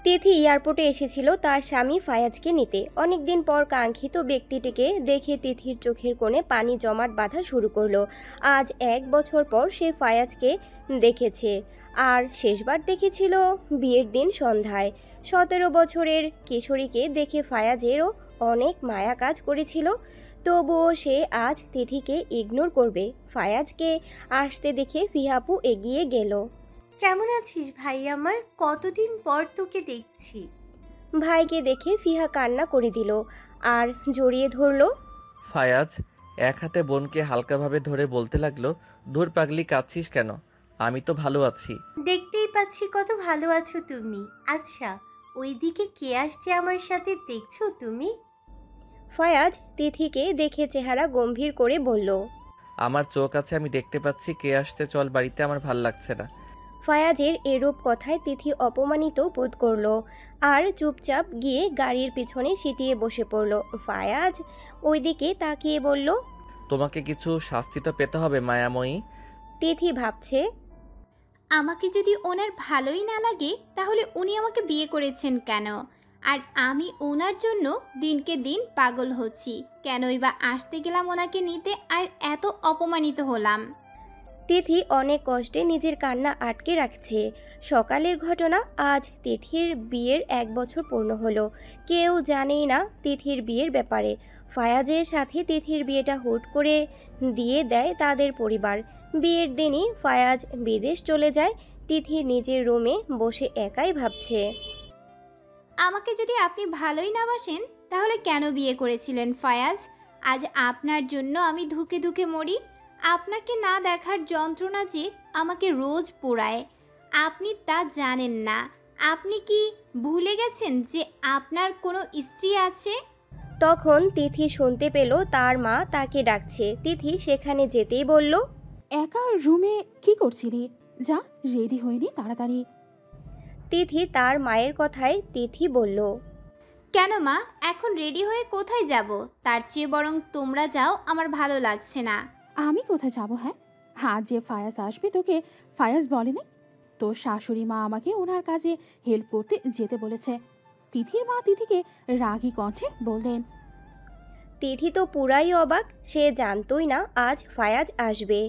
তিথি এয়ারপোর্টে এসেছিল তার স্বামী ফায়াজকে নিতে। অনেকদিন পর কাঙ্ক্ষিত ব্যক্তিটিকে দেখে তিথির চোখের কোণে পানি জমাট বাঁধা শুরু করলো। আজ 1 বছর পর সে ফায়াজকে দেখেছে, আর শেষবার দেখেছিল বিয়ের দিন সন্ধ্যায়। 17 বছরের কিশোরীকে দেখে ফায়াজেরও অনেক মায়া কাজ করেছিল। তবুও সে আজ তিথিকে ইগনোর করবে। ফায়াজকে আসতে দেখে ফিহাপু এগিয়ে গেল। কেমন আছিস ভাই আমার? কতদিন পর তোকে দেখছি। ভাইকে দেখে ফিহা কান্না করে দিল আর জড়িয়ে ধরল। ফায়াজ এক হাতে বোনকে হালকাভাবে ধরে বলতে লাগলো, ধুর পাগলি, কাঁদছিস কেন? আমি তো ভালো আছি। দেখতেই পাচ্ছি কত ভালো আছো তুমি। আচ্ছা, ওইদিকে কে আসছে আমার সাথে, দেখছো তুমি? ফায়াজ তিথিকে দেখে চেহারা গম্ভীর করে বলল। আমার চোখ আছে, আমি দেখতে পাচ্ছি কে আসছে, চল বাড়িতে, আমার ভাল লাগছে না। ফায়াজের এরূপ কথায় তিথি অপমানিত বোধ করল আর চুপচাপ গিয়ে গাড়ির পিছনে সিটিয়ে বসে পড়ল। ফায়াজ ওইদিকে তাকিয়ে বলল। তোমাকে কিছু শাস্তি তো পেতে হবে মায়াময়ী। তিথি ভাবছে, আমাকে যদি ওনার ভালোই না লাগে তাহলে উনি আমাকে বিয়ে করেছেন কেন? আর আমি ওনার জন্য দিনকে দিন পাগল হচ্ছি, কেনই বা আসতে গেলাম ওনাকে নিতে আর এত অপমানিত হলাম। তিথি অনেক কষ্টে নিজের কান্না আটকে রাখছে। সকালের ঘটনা, আজ তিথির বিয়ের 1 বছর পূর্ণ হলো। কেউ জানেই না তিথির বিয়ের ব্যাপারে। ফায়াজের সাথে তিথির বিয়েটা হুট করে দিয়ে দেয় তাদের পরিবার। বিয়ের দিনই ফায়াজ বিদেশ চলে যায়। তিথি নিজের রুমে বসে একাই ভাবছে। আমাকে যদি আপনি ভালোই না বাসেন তাহলে কেন বিয়ে করেছিলেন ফায়াজ? আজ আপনার জন্য আমি ধুকে ধুকে মরি। আপনাকে না দেখার যন্ত্রণা যে আমাকে রোজ পোড়ায়, আপনি তা জানেন না। আপনি কি ভুলে গেছেন যে আপনার কোনো স্ত্রী আছে? তখন তিথি শুনতে পেল তার মা তাকে ডাকছে। তিথি সেখানে যেতেই বলল। একা রুমে কি করছিলি? যা, রেডি হয়নি তাড়াতাড়ি। তিথি তার মায়ের কথায় তিথি বলল। কেন মা, এখন রেডি হয়ে কোথায় যাব? তার চেয়ে বরং তোমরা যাও, আমার ভালো লাগছে না। আমি কোথায় যাব? হ্যাঁ, আজ যে ফায়াজ আসবে তোকে ফায়াজ বলেনি? তোর শাশুড়ি মা আমাকে ওনার কাজে হেল্প করতে যেতে বলেছে। তিথির মা তিথিকে রাগী কণ্ঠে বললেন। তিথি তো পুরাই অবাক, সে জানতই না আজ ফায়াজ আসবে।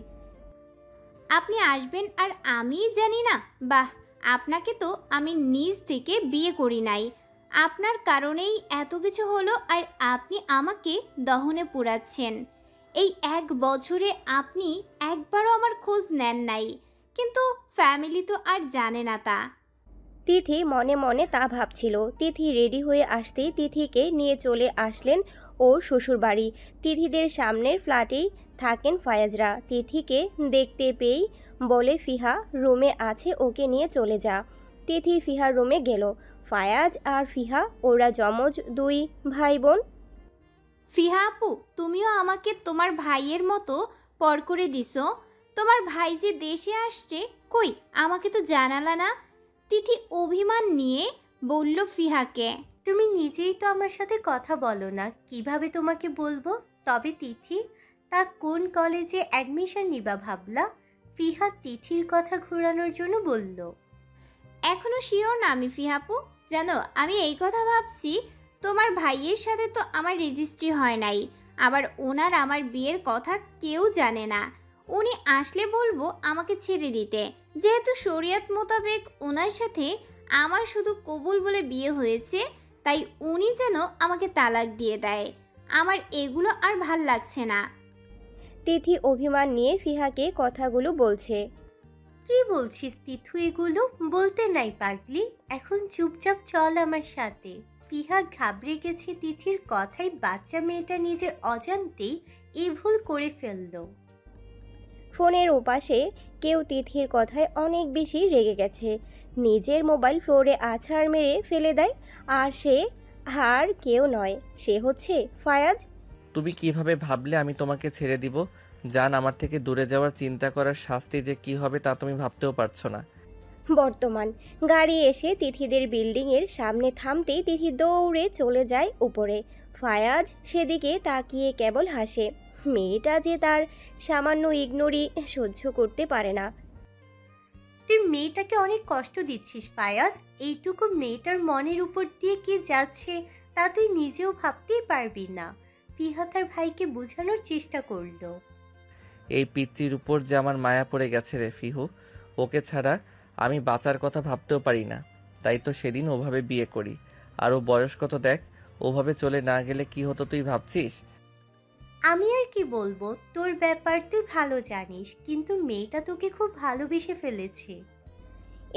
আপনি আসবেন আর আমিই জানি না? বাহ, আপনাকে তো আমি নিজ থেকে বিয়ে করি নাই। আপনার কারণেই এত কিছু হলো আর আপনি আমাকে দহনে পোড়াচ্ছেন। এই 1 বছরে আপনি একবারও আমার খোঁজ নেন নাই, কিন্তু ফ্যামিলি তো আর জানে না তা। তিথি মনে মনে তা ভাবছিল। তিথি রেডি হয়ে আসতেই তিথিকে নিয়ে চলে আসলেন ওর শ্বশুরবাড়ি। তিথিদের সামনের ফ্ল্যাটেই থাকেন ফায়াজরা। তিথিকে দেখতে পেয়েই বলে, ফিহা রুমে আছে, ওকে নিয়ে চলে যা। তিথি ফিহার রুমে গেল। ফায়াজ আর ফিহা ওরা যমজ 2 ভাই বোন। ফিহা আপু, তুমিও আমাকে তোমার ভাইয়ের মতো পর করে দিছো। তোমার ভাই যে দেশে আসছে, কই আমাকে তো জানালা না? তিথি অভিমান নিয়ে বলল ফিহাকে। তুমি নিজেই তো আমার সাথে কথা বলো না, কিভাবে তোমাকে বলবো? তবে তিথি, তা কোন কলেজে অ্যাডমিশন নিবা ভাবলা? ফিহা তিথির কথা ঘোরানোর জন্য বলল। এখনো শিওর না আমি ফিহাপু। জানো, আমি এই কথা ভাবছি, তোমার ভাইয়ের সাথে তো আমার রেজিস্ট্রি হয় নাই। আবার ওনার আমার বিয়ের কথা কেউ জানে না। উনি আসলে বলবো আমাকে ছেড়ে দিতে, যেহেতু শরিয়ত মোতাবেক ওনার সাথে আমার শুধু কবুল বলে বিয়ে হয়েছে, তাই উনি যেন আমাকে তালাক দিয়ে দেয়। আমার এগুলো আর ভাল লাগছে না। তিথি অভিমান নিয়ে ফিহাকে কথাগুলো বলছে। কি বলছিস তিথু এগুলো? বলতে নাই পাগলি, এখন চুপচাপ চল আমার সাথে। ফিহা ঘাবড়ে গেছে তিথির কথায়। বাচ্চা মেয়েটা নিজের অজান্তেই এই ভুল করে ফেললো। ফোনের ওপাশে কেউ তিথির কথায় অনেক বেশি রেগে গেছে। নিজের মোবাইল ফ্লোরে আছাড় মেরে ফেলে দেয়। আর সে আর কেউ নয়, সে হচ্ছে ফায়াজ। তুমি কিভাবে ভাবলে আমি তোমাকে ছেড়ে দিব? জান, আমার থেকে দূরে যাওয়ার চিন্তা করার শাস্তি যে কি হবে তা তুমি ভাবতেও পারছো না। বর্তমান গাড়ি এসে তিথিদের বিল্ডিংয়ের সামনে থামতেই তিথি দৌড়ে চলে যায় উপরে। ফায়াজ সেদিকে তাকিয়ে কেবল হাসে। মেয়েটা যে তার সামান্য ইগনোরই সহ্য করতে পারে না। তুই মেয়েটাকে অনেক কষ্ট দিচ্ছিস ফায়াজ। এইটুকু মেয়েটার মনের উপর দিয়ে কি যাচ্ছে তা তুই নিজেও ভাবতেই পারবি না। ফিহা তার ভাইকে বোঝানোর চেষ্টা করলো। এই পিচ্চির উপর যে আমার মায়া পড়ে গেছে রে ফিহু, ওকে ছাড়া আমি বাঁচার কথা ভাবতেও পারি না। তাই তো সেদিন ওভাবে বিয়ে করি। আর ও বয়স কত দেখ, ওভাবে চলে না গেলে কি হতো তুই ভাবছিস? আমি আর কি বলবো, তোর ব্যাপার তুই ভালো জানিস, কিন্তু মেয়েটা তোকে খুব ভালোবেসে ফেলেছে।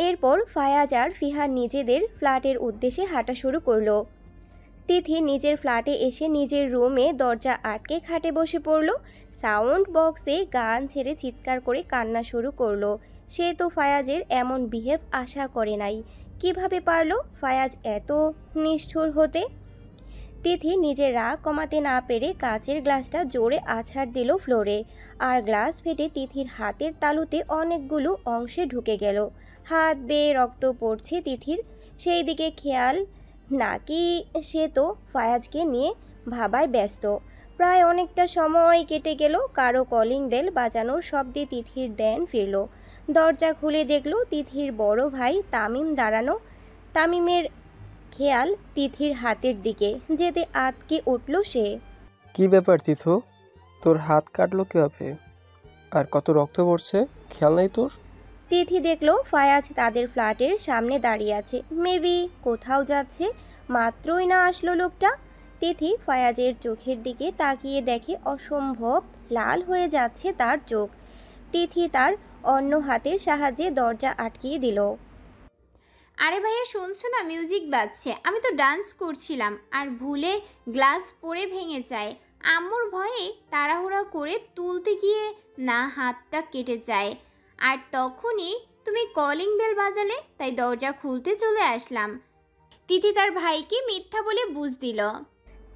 এরপর ফায়াজ আর ফিহা নিজেদের ফ্ল্যাটের উদ্দেশ্যে হাঁটা শুরু করলো। তিথি নিজের ফ্ল্যাটে এসে নিজের রুমে দরজা আটকে খাটে বসে পড়ল। সাউন্ড বক্সে গান ছেড়ে চিৎকার করে কান্না শুরু করলো। সে তো ফায়াজের এমন বিহেভ আশা করে নাই। কিভাবে পারলো ফায়াজ এত নিষ্ঠুর হতে? তিথি নিজের রাগ কমাতে না পেরে কাচের গ্লাসটা জোরে আছাড় দিল ফ্লোরে, আর গ্লাস ফেটে তিথির হাতের তালুতে অনেকগুলো অংশে ঢুকে গেল। হাত বেয়ে রক্ত পড়ছে তিথির, সেই দিকে খেয়াল নাকি সে তো ফায়াজকে নিয়ে ভাবায় ব্যস্ত। প্রায় অনেকটা সময় কেটে গেল, কারো কলিং বেল বাজানোর শব্দে তিথির ধ্যান ফিরল। দরজা খুলে দেখল তিথির বড় ভাই তামিম দাঁড়ানো। তামিমের খেয়াল তিথির হাতের দিকে যেতে আতকে উঠল সে। কি ব্যাপার তিথু, তোর হাত কাটলো কিভাবে? আর কত রক্ত পড়ছে, খেয়াল নাই তোর? তিথি দেখল ফায়াজ তাদের ফ্ল্যাটের সামনে দাঁড়িয়ে আছে। মেবি কোথাও যাচ্ছে, মাত্রই না আসলো লোকটা। তিথি ফায়াজের চোখের দিকে তাকিয়ে দেখে অসম্ভব লাল হয়ে যাচ্ছে তার চোখ। তিথি তার অন্য হাতের সাহায্যে দরজা আটকিয়ে দিল। আরে ভাইয়া শুনছো না, মিউজিক বাজছে। আমি তো ডান্স করছিলাম আর ভুলে গ্লাস পড়ে ভেঙে যায়। আম্মুর ভয়ে তাড়াহুড়া করে তুলতে গিয়ে না হাতটা কেটে যায়। আর তখনই তুমি কলিং বেল বাজালে, তাই দরজা খুলতে চলে আসলাম। তিথি তার ভাইকে মিথ্যা বলে বুঝ দিল।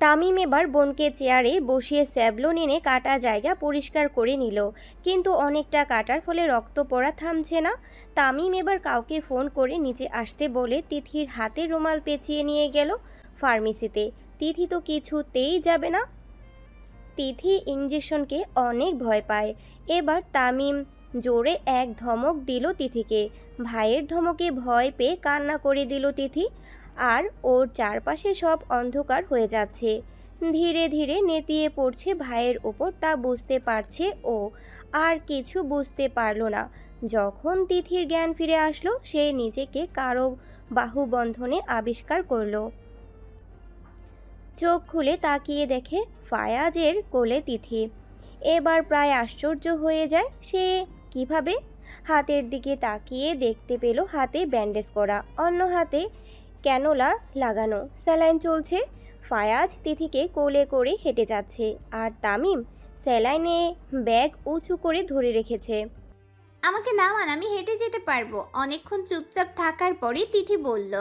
তামিম এবার বোনকে চেয়ারে বসিয়ে স্যাভলন এনে কাটা জায়গা পরিষ্কার করে নিল, কিন্তু অনেকটা কাটার ফলে রক্ত পড়া থামছে না। তামিম এবার কাউকে ফোন করে নিচে আসতে বলে তিথির হাতে রুমাল পেঁচিয়ে নিয়ে গেল ফার্মেসিতে। তিথি তো কিছুতেই যাবে না। তিথি ইঞ্জেকশনকে অনেক ভয় পায়। এবার তামিম জোরে এক ধমক দিল তিথিকে। ভাইয়ের ধমকে ভয় পেয়ে কান্না করে দিল তিথি। আর ওর চারপাশে সব অন্ধকার হয়ে যাচ্ছে, ধীরে ধীরে নেতিয়ে পড়ছে ভাইয়ের ওপর, তা বুঝতে পারছে ও। আর কিছু বুঝতে পারল না। যখন তিথির জ্ঞান ফিরে আসলো, সে নিজেকে কারো বাহুবন্ধনে আবিষ্কার করলো। চোখ খুলে তাকিয়ে দেখে ফায়াজের কোলে তিথি। এবার প্রায় আশ্চর্য হয়ে যায় সে। কিভাবে? হাতের দিকে তাকিয়ে দেখতে পেল হাতে ব্যান্ডেজ করা, অন্য হাতে ক্যানোলা লাগানো, স্যালাইন চলছে। ফায়াজ তিথিকে কোলে করে হেঁটে যাচ্ছে, আর তামিম স্যালাইনে ব্যাগ উঁচু করে ধরে রেখেছে। আমাকে নামান, আমি হেঁটে যেতে পারবো। অনেকক্ষণ চুপচাপ থাকার পরে তিথি বলল,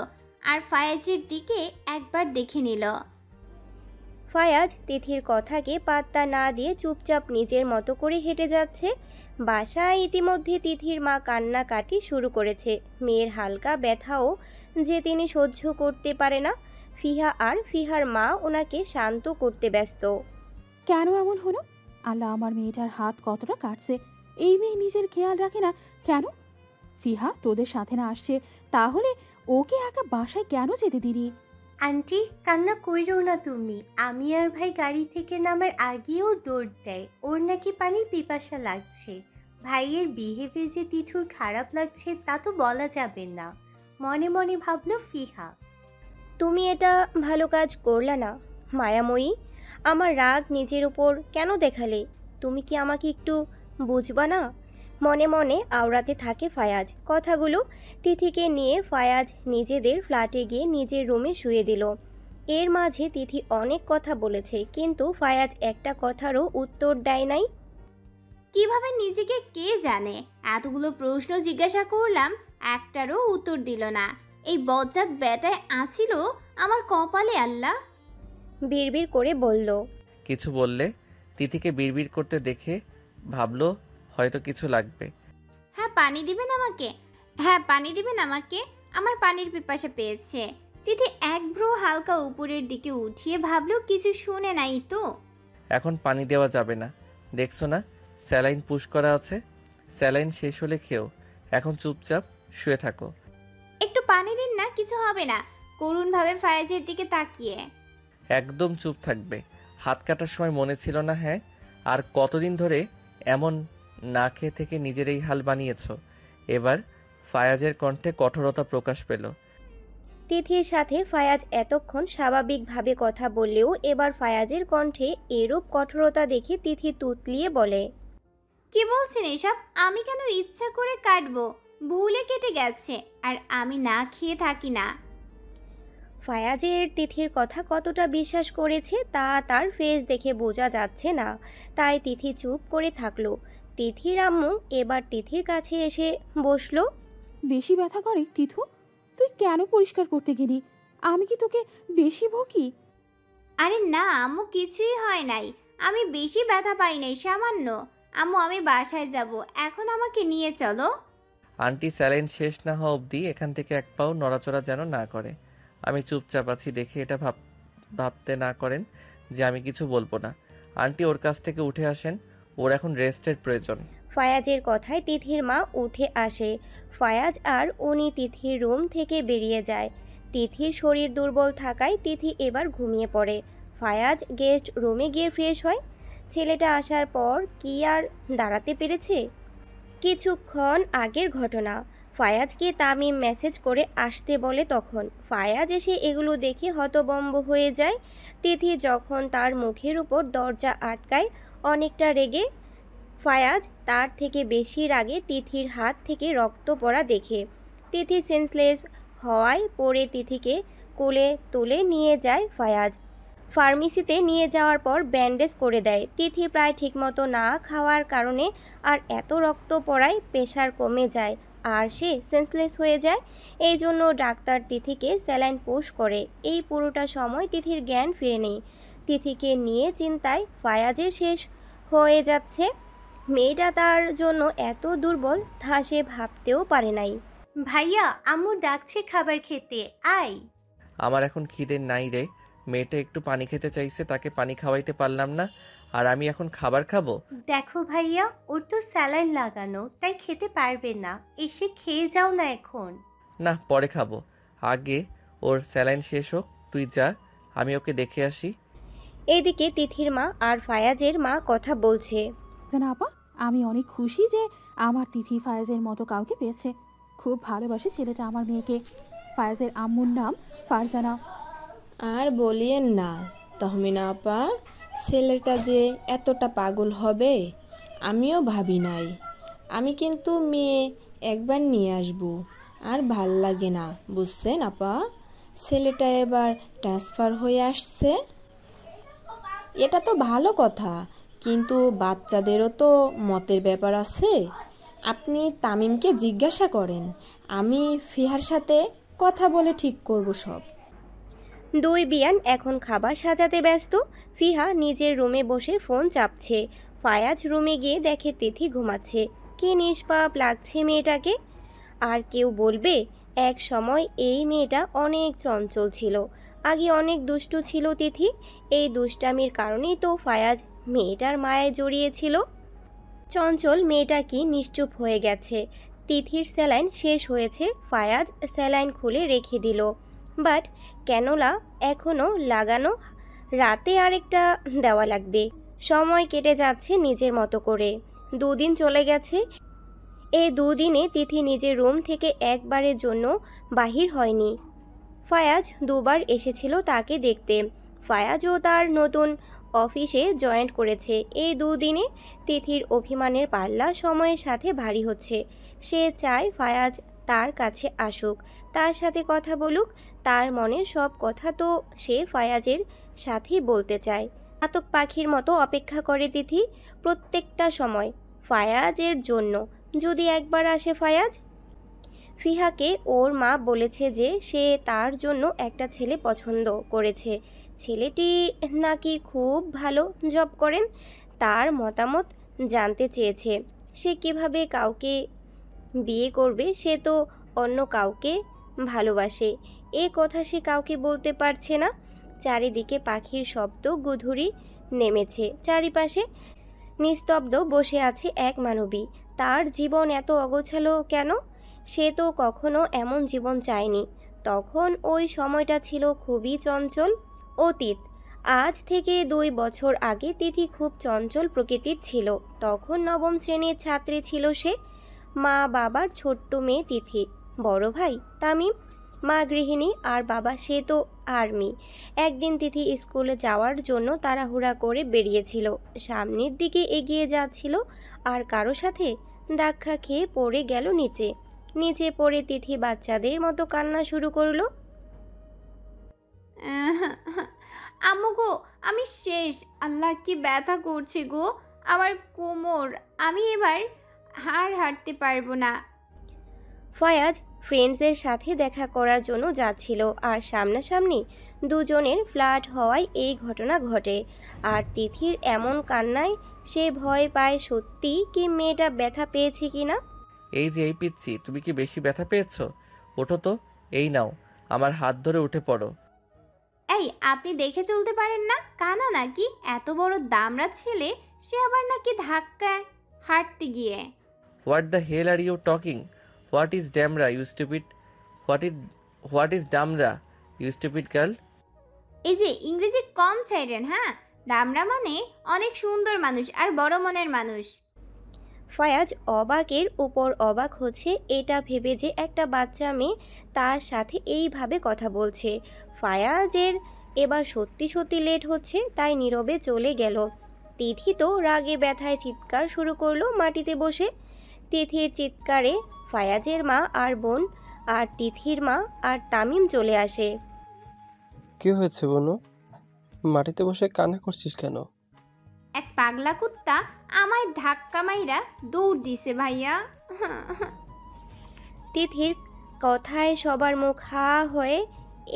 আর ফায়াজের দিকে একবার দেখে নিল। ফায়াজ তিথির কথাকে পাত্তা না দিয়ে চুপচাপ নিজের মতো করে হেঁটে যাচ্ছে। বাসায় ইতিমধ্যে তিথির মা কান্নাকাটি শুরু করেছে। মেয়ের হালকা ব্যথাও যে তিনি সহ্য করতে পারে না। ফিহা আর ফিহার মা ওনাকে শান্ত করতে ব্যস্ত। কেন এমন হলো? আল্লাহ, আমার মেয়েটার হাত কতটা কাটছে। এই মেয়ে নিজের খেয়াল রাখে না কেন? ফিহা তোদের সাথে না আসছে, তাহলে ওকে একা বাসায় কেন যেতে দিলি? আন্টি কান্না কইরো না তুমি। আমি আর ভাই গাড়ি থেকে নামার আগেও দৌড় দেয়, ওর নাকি পানির পিপাসা লাগছে। ভাইয়ের বিহেভিয়ার যে তিথুর খারাপ লাগছে তা তো বলা যাবে না, মনে মনে ভাবলো ফিহা। তুমি এটা ভালো কাজ করলা না মায়াময়ী। আমার রাগ নিজের উপর কেন দেখালে? তুমি কি আমাকে একটু বুঝবা না? মনে মনে আওড়াতে থাকে ফায়াজ। কথাগুলো তিথিকে নিয়ে ফায়াজ নিজেদের ফ্ল্যাটে গিয়ে নিজের রুমে শুয়ে দিল। এর মাঝে তিথি অনেক কথা বলেছে, কিন্তু ফায়াজ একটা কথারও উত্তর দেয় নাই। কিভাবে নিজেকে কে জানে, এতগুলো প্রশ্ন জিজ্ঞাসা করলাম, একটারও উত্তর দিল না। এই বজ্জাত বেটায় আসিল আমার কপালে আল্লাহ। বিড়বিড় করে বলল। কিছু বললে? তিথিকে বিড়বিড় করতে দেখে ভাবলো হয়তো কিছু লাগবে। হ্যাঁ পানি দিবেন আমাকে, হ্যাঁ পানি দিবেন আমাকে, আমার পানির পিপাসা পেয়েছে। তিথি এক ভ্রু হালকা উপরের দিকে উঠিয়ে ভাবলো কিছু শুনে নাই তো। এখন পানি দেওয়া যাবে না, দেখছো না স্যালাইন পুশ করা আছে। স্যালাইন শেষ হলে খেও, এখন চুপচাপ শুয়ে থাকো। একটু পানি দিন না, কিছু হবে না। করুণভাবে ফায়াজের দিকে তাকিয়ে। একদম চুপ থাকবে। হাত কাটার সময় মনে ছিল না? হ্যাঁ, আর কতদিন ধরে এমন না খেয়ে থেকে নিজের এই হাল বানিয়েছো? এবার ফায়াজের কণ্ঠে কঠোরতা প্রকাশ পেল। তিথির সাথে ফায়াজ এতক্ষণ স্বাভাবিকভাবে কথা বললেও এবার ফায়াজের কণ্ঠে এরূপ কঠোরতা দেখে তিথি তুতলিয়ে বলে, কি বলছেন এসব? আমি কেন ইচ্ছা করে কাটবো? ভুলে কেটে গেছে। আর আমি না খেয়ে থাকি না। ফায়াজের তিথির কথা কতটা বিশ্বাস করেছে তা তার ফেস দেখে বোঝা যাচ্ছে না, তাই তিথি চুপ করে থাকলো। তিথির আম্মু এবার তিথির কাছে এসে বসলো। বেশি ব্যথা করে তিথু? তুই কেন পরিষ্কার করতে গেলি? আমি কি তোকে বেশি বকি? আরে না আম্মু, কিছুই হয় নাই। আমি বেশি ব্যথা পাই নাই, সামান্য। আম্মু আমি বাসায় যাব, এখন আমাকে নিয়ে চলো। আন্টি স্যালাইন শেষ না হওয়া অবধি এখান থেকে এক পাও নড়াচড়া যেন না করে। আমি চুপচাপ আছি দেখে এটা ভাবতে না করেন যে আমি কিছু বলবো না। আন্টি ওর কাছ থেকে উঠে আসেন, ওর এখন রেস্টের প্রয়োজন। ফায়াজের কথায় তিথির মা উঠে আসে। ফায়াজ আর উনি তিথির রুম থেকে বেরিয়ে যায়। তিথির শরীর দুর্বল থাকায় তিথি এবার ঘুমিয়ে পড়ে। ফায়াজ গেস্ট রুমে গিয়ে ফ্রেশ হয়। ছেলেটা আসার পর কি আর দাঁড়াতে পেরেছে? কিছুক্ষণ আগের ঘটনা। ফায়াজকে তামিম মেসেজ করে আসতে বলে, তখন ফায়াজ এসে এগুলো দেখে হতভম্ব হয়ে যায়। তিথি যখন তার মুখের উপর দরজা আটকায় অনেকটা রেগে, ফায়াজ তার থেকে বেশি রাগে তিথির হাত থেকে রক্ত পড়া দেখে। তিথি সেন্সলেস হওয়ায় পড়ে তিথিকে কোলে তুলে নিয়ে যায় ফায়াজ। ফার্মেসিতে নিয়ে যাওয়ার পর ব্যান্ডেজ করে দেয়। তিথি প্রায় ঠিকমতো না খাওয়ার কারণে আর এত রক্ত পড়ায় প্রেশার কমে যায় আর সে সেন্সলেস হয়ে যায়। এই জন্য ডাক্তার তিথিকে স্যালাইন পুশ করে। এই পুরোটা সময় তিথির জ্ঞান ফিরে নেই। তিথিকে নিয়ে চিন্তায় ফায়াজের শেষ হয়ে যাচ্ছে। মেয়েটা তার জন্য এত দুর্বল তা সে ভাবতেও পারে নাই। ভাইয়া, আম্মু ডাকছে খাবার খেতে, আয়। আমার এখন খিদে নাই রে। মেয়েটা একটু পানি খেতে চাইছে, তাকে পানি খাওয়াইতে পারলাম না, আর আমি এখন খাবার খাবো? দেখো ভাইয়া, ওর তো স্যালাইন লাগানো, তাই খেতে পারবে না। এসে খেয়ে যাও না এখন। না, পরে খাবো। আগে ওর স্যালাইন শেষ হোক, তুই যা, আমি ওকে দেখে আসি। এইদিকে তিথির মা আর ফায়াজের মা কথা বলছে। জানা আপা, আমি অনেক খুশি যে আমার তিথি ফায়াজের মতো কাউকে পেয়েছে। খুব ভালোবাসে ছেলেটা আমার মেয়েকে। ফায়াজের আম্মুর নাম ফারজানা। আর বলিয়েন না তহমিনা আপা, ছেলেটা যে এতটা পাগল হবে আমিও ভাবি নাই। আমি কিন্তু মেয়ে একবার নিয়ে আসবো, আর ভাল লাগে না বুঝছেন আপা। ছেলেটা এবার ট্রান্সফার হয়ে আসছে, এটা তো ভালো কথা, কিন্তু বাচ্চাদেরও তো মতের ব্যাপার আছে। আপনি তামিমকে জিজ্ঞাসা করেন, আমি ফিহার সাথে কথা বলে ঠিক করব সব। দুই বিয়ান এখন খাবার সাজাতে ব্যস্ত। ফিহা নিজের রুমে বসে ফোন চাপছে। ফায়াজ রুমে গিয়ে দেখে তিথি ঘুমাচ্ছে। কি নিষ্পাপ লাগছে মেয়েটাকে। আর কেউ বলবে এক সময় এই মেয়েটা অনেক চঞ্চল ছিল। আগে অনেক দুষ্টু ছিল তিথি। এই দুষ্টামির কারণেই তো ফায়াজ মেয়েটার মায়ায় জড়িয়েছিল। চঞ্চল মেয়েটা কি নিশ্চুপ হয়ে গেছে। তিথির স্যালাইন শেষ হয়েছে। ফায়াজ স্যালাইন খুলে রেখে দিল। বাট ক্যানোলা এখনও লাগানো, রাতে আরেকটা দেওয়া লাগবে। সময় কেটে যাচ্ছে নিজের মতো করে। দুদিন চলে গেছে। এই দুদিনে তিথি নিজের রুম থেকে একবারের জন্য বাহির হয়নি। ফায়াজ দুবার এসেছিল তাকে দেখতে। ফায়াজও তার নতুন অফিসে জয়েন করেছে। এই দুদিনে তিথির অভিমানের পাল্লা সময়ের সাথে ভারী হচ্ছে। সে চায় ফায়াজ তার কাছে আসুক, তার সাথে কথা বলুক। তার মনের সব কথা তো সে ফায়াজের সাথেই বলতে চায়। আতক পাখির মতো অপেক্ষা করে তিথি প্রত্যেকটা সময় ফায়াজের জন্য। যদি একবার আসে ফায়াজ। ফিহাকে ওর মা বলেছে যে সে তার জন্য একটা ছেলে পছন্দ করেছে। ছেলেটি নাকি খুব ভালো জব করেন। তার মতামত জানতে চেয়েছে। সে কিভাবে কাউকে বিয়ে করবে, সে তো অন্য কাউকে ভালোবাসে। এ কথা সে কাউকে বলতে পারছে না। চারিদিকে পাখির শব্দ গুধুরি নেমেছে। চারিপাশে নিস্তব্ধ বসে আছে এক মানবী। তার জীবন এত অগোছালো কেন? সে তো কখনো এমন জীবন চায়নি। তখন ওই সময়টা ছিল খুবই চঞ্চল। অতীত। আজ থেকে 2 বছর আগে তিথি খুব চঞ্চল প্রকৃতির ছিল। তখন নবম শ্রেণীর ছাত্রী ছিল সে। মা বাবার ছোট্ট মেয়ে তিথি, বড় ভাই তামিম, মা গৃহিণী আর বাবা সে তো আর্মি। একদিন তিথি স্কুলে যাওয়ার জন্য তাড়াহুড়া করে বেরিয়েছিল। সামনের দিকে এগিয়ে যাচ্ছিল আর কারো সাথে ধাক্কা খেয়ে পড়ে গেল নিচে। নিচে পড়ে তিথি বাচ্চাদের মতো কান্না শুরু করলো। আম্মু গো, আমি শেষ। আল্লাহ কি ব্যথা করছে গো আমার কোমর। আমি এবার হাঁটতে পারবো না। ফায়াজ ফ্রেন্ডসদের সাথে দেখা করার জন্য যাচ্ছিল আর সামনাসামনি দুজনের ফ্ল্যাট হওয়ায় এই ঘটনা ঘটে। আর তিথির এমন কান্নায় সে ভয় পায় সত্যি কি মেয়েটা ব্যথা পেয়েছে কিনা। এই যে এই পিচ্ছি, তুমি কি বেশি ব্যথা পেয়েছো? ওঠো তো, এই নাও আমার হাত ধরে উঠে পড়ো। এই, আপনি দেখে চলতে পারেন না? কানা নাকি? এত বড় দামড়া ছেলে, সে আবার নাকি ধাক্কায় হাঁটতে গিয়ে। What the hell are you talking? What is ড্যামরা ইউ স্টুপিড? হোয়াট ইজ ডামরা ইউ স্টুপিড গার্ল? এই যে ইংরেজি কম চাইলেন, হ্যাঁ? দামড়া মানে অনেক সুন্দর মানুষ আর বড় মনের মানুষ। ফায়াজ অবাকের উপর অবাক হচ্ছে এটা ভেবে যে একটা বাচ্চা মেয়ে তার সাথে এইভাবে কথা বলছে। ফায়াজের এবার সত্যি সত্যি লেট হচ্ছে, তাই নীরবে চলে গেল। তিথি তো রাগে ব্যথায় চিৎকার শুরু করলো মাটিতে বসে। তিথির চিৎকারে ফায়াজের মা আর বোন আর তিথির মা আর তামিম চলে আসে। কি হয়েছে বনু? মাটিতে বসে কান্না করছিস কেন? এক পাগলা কুত্তা আমায় ধাক্কা মাইরা দৌড় দিছে ভাইয়া। তিথির কথায় সবার মুখ হা হয়ে।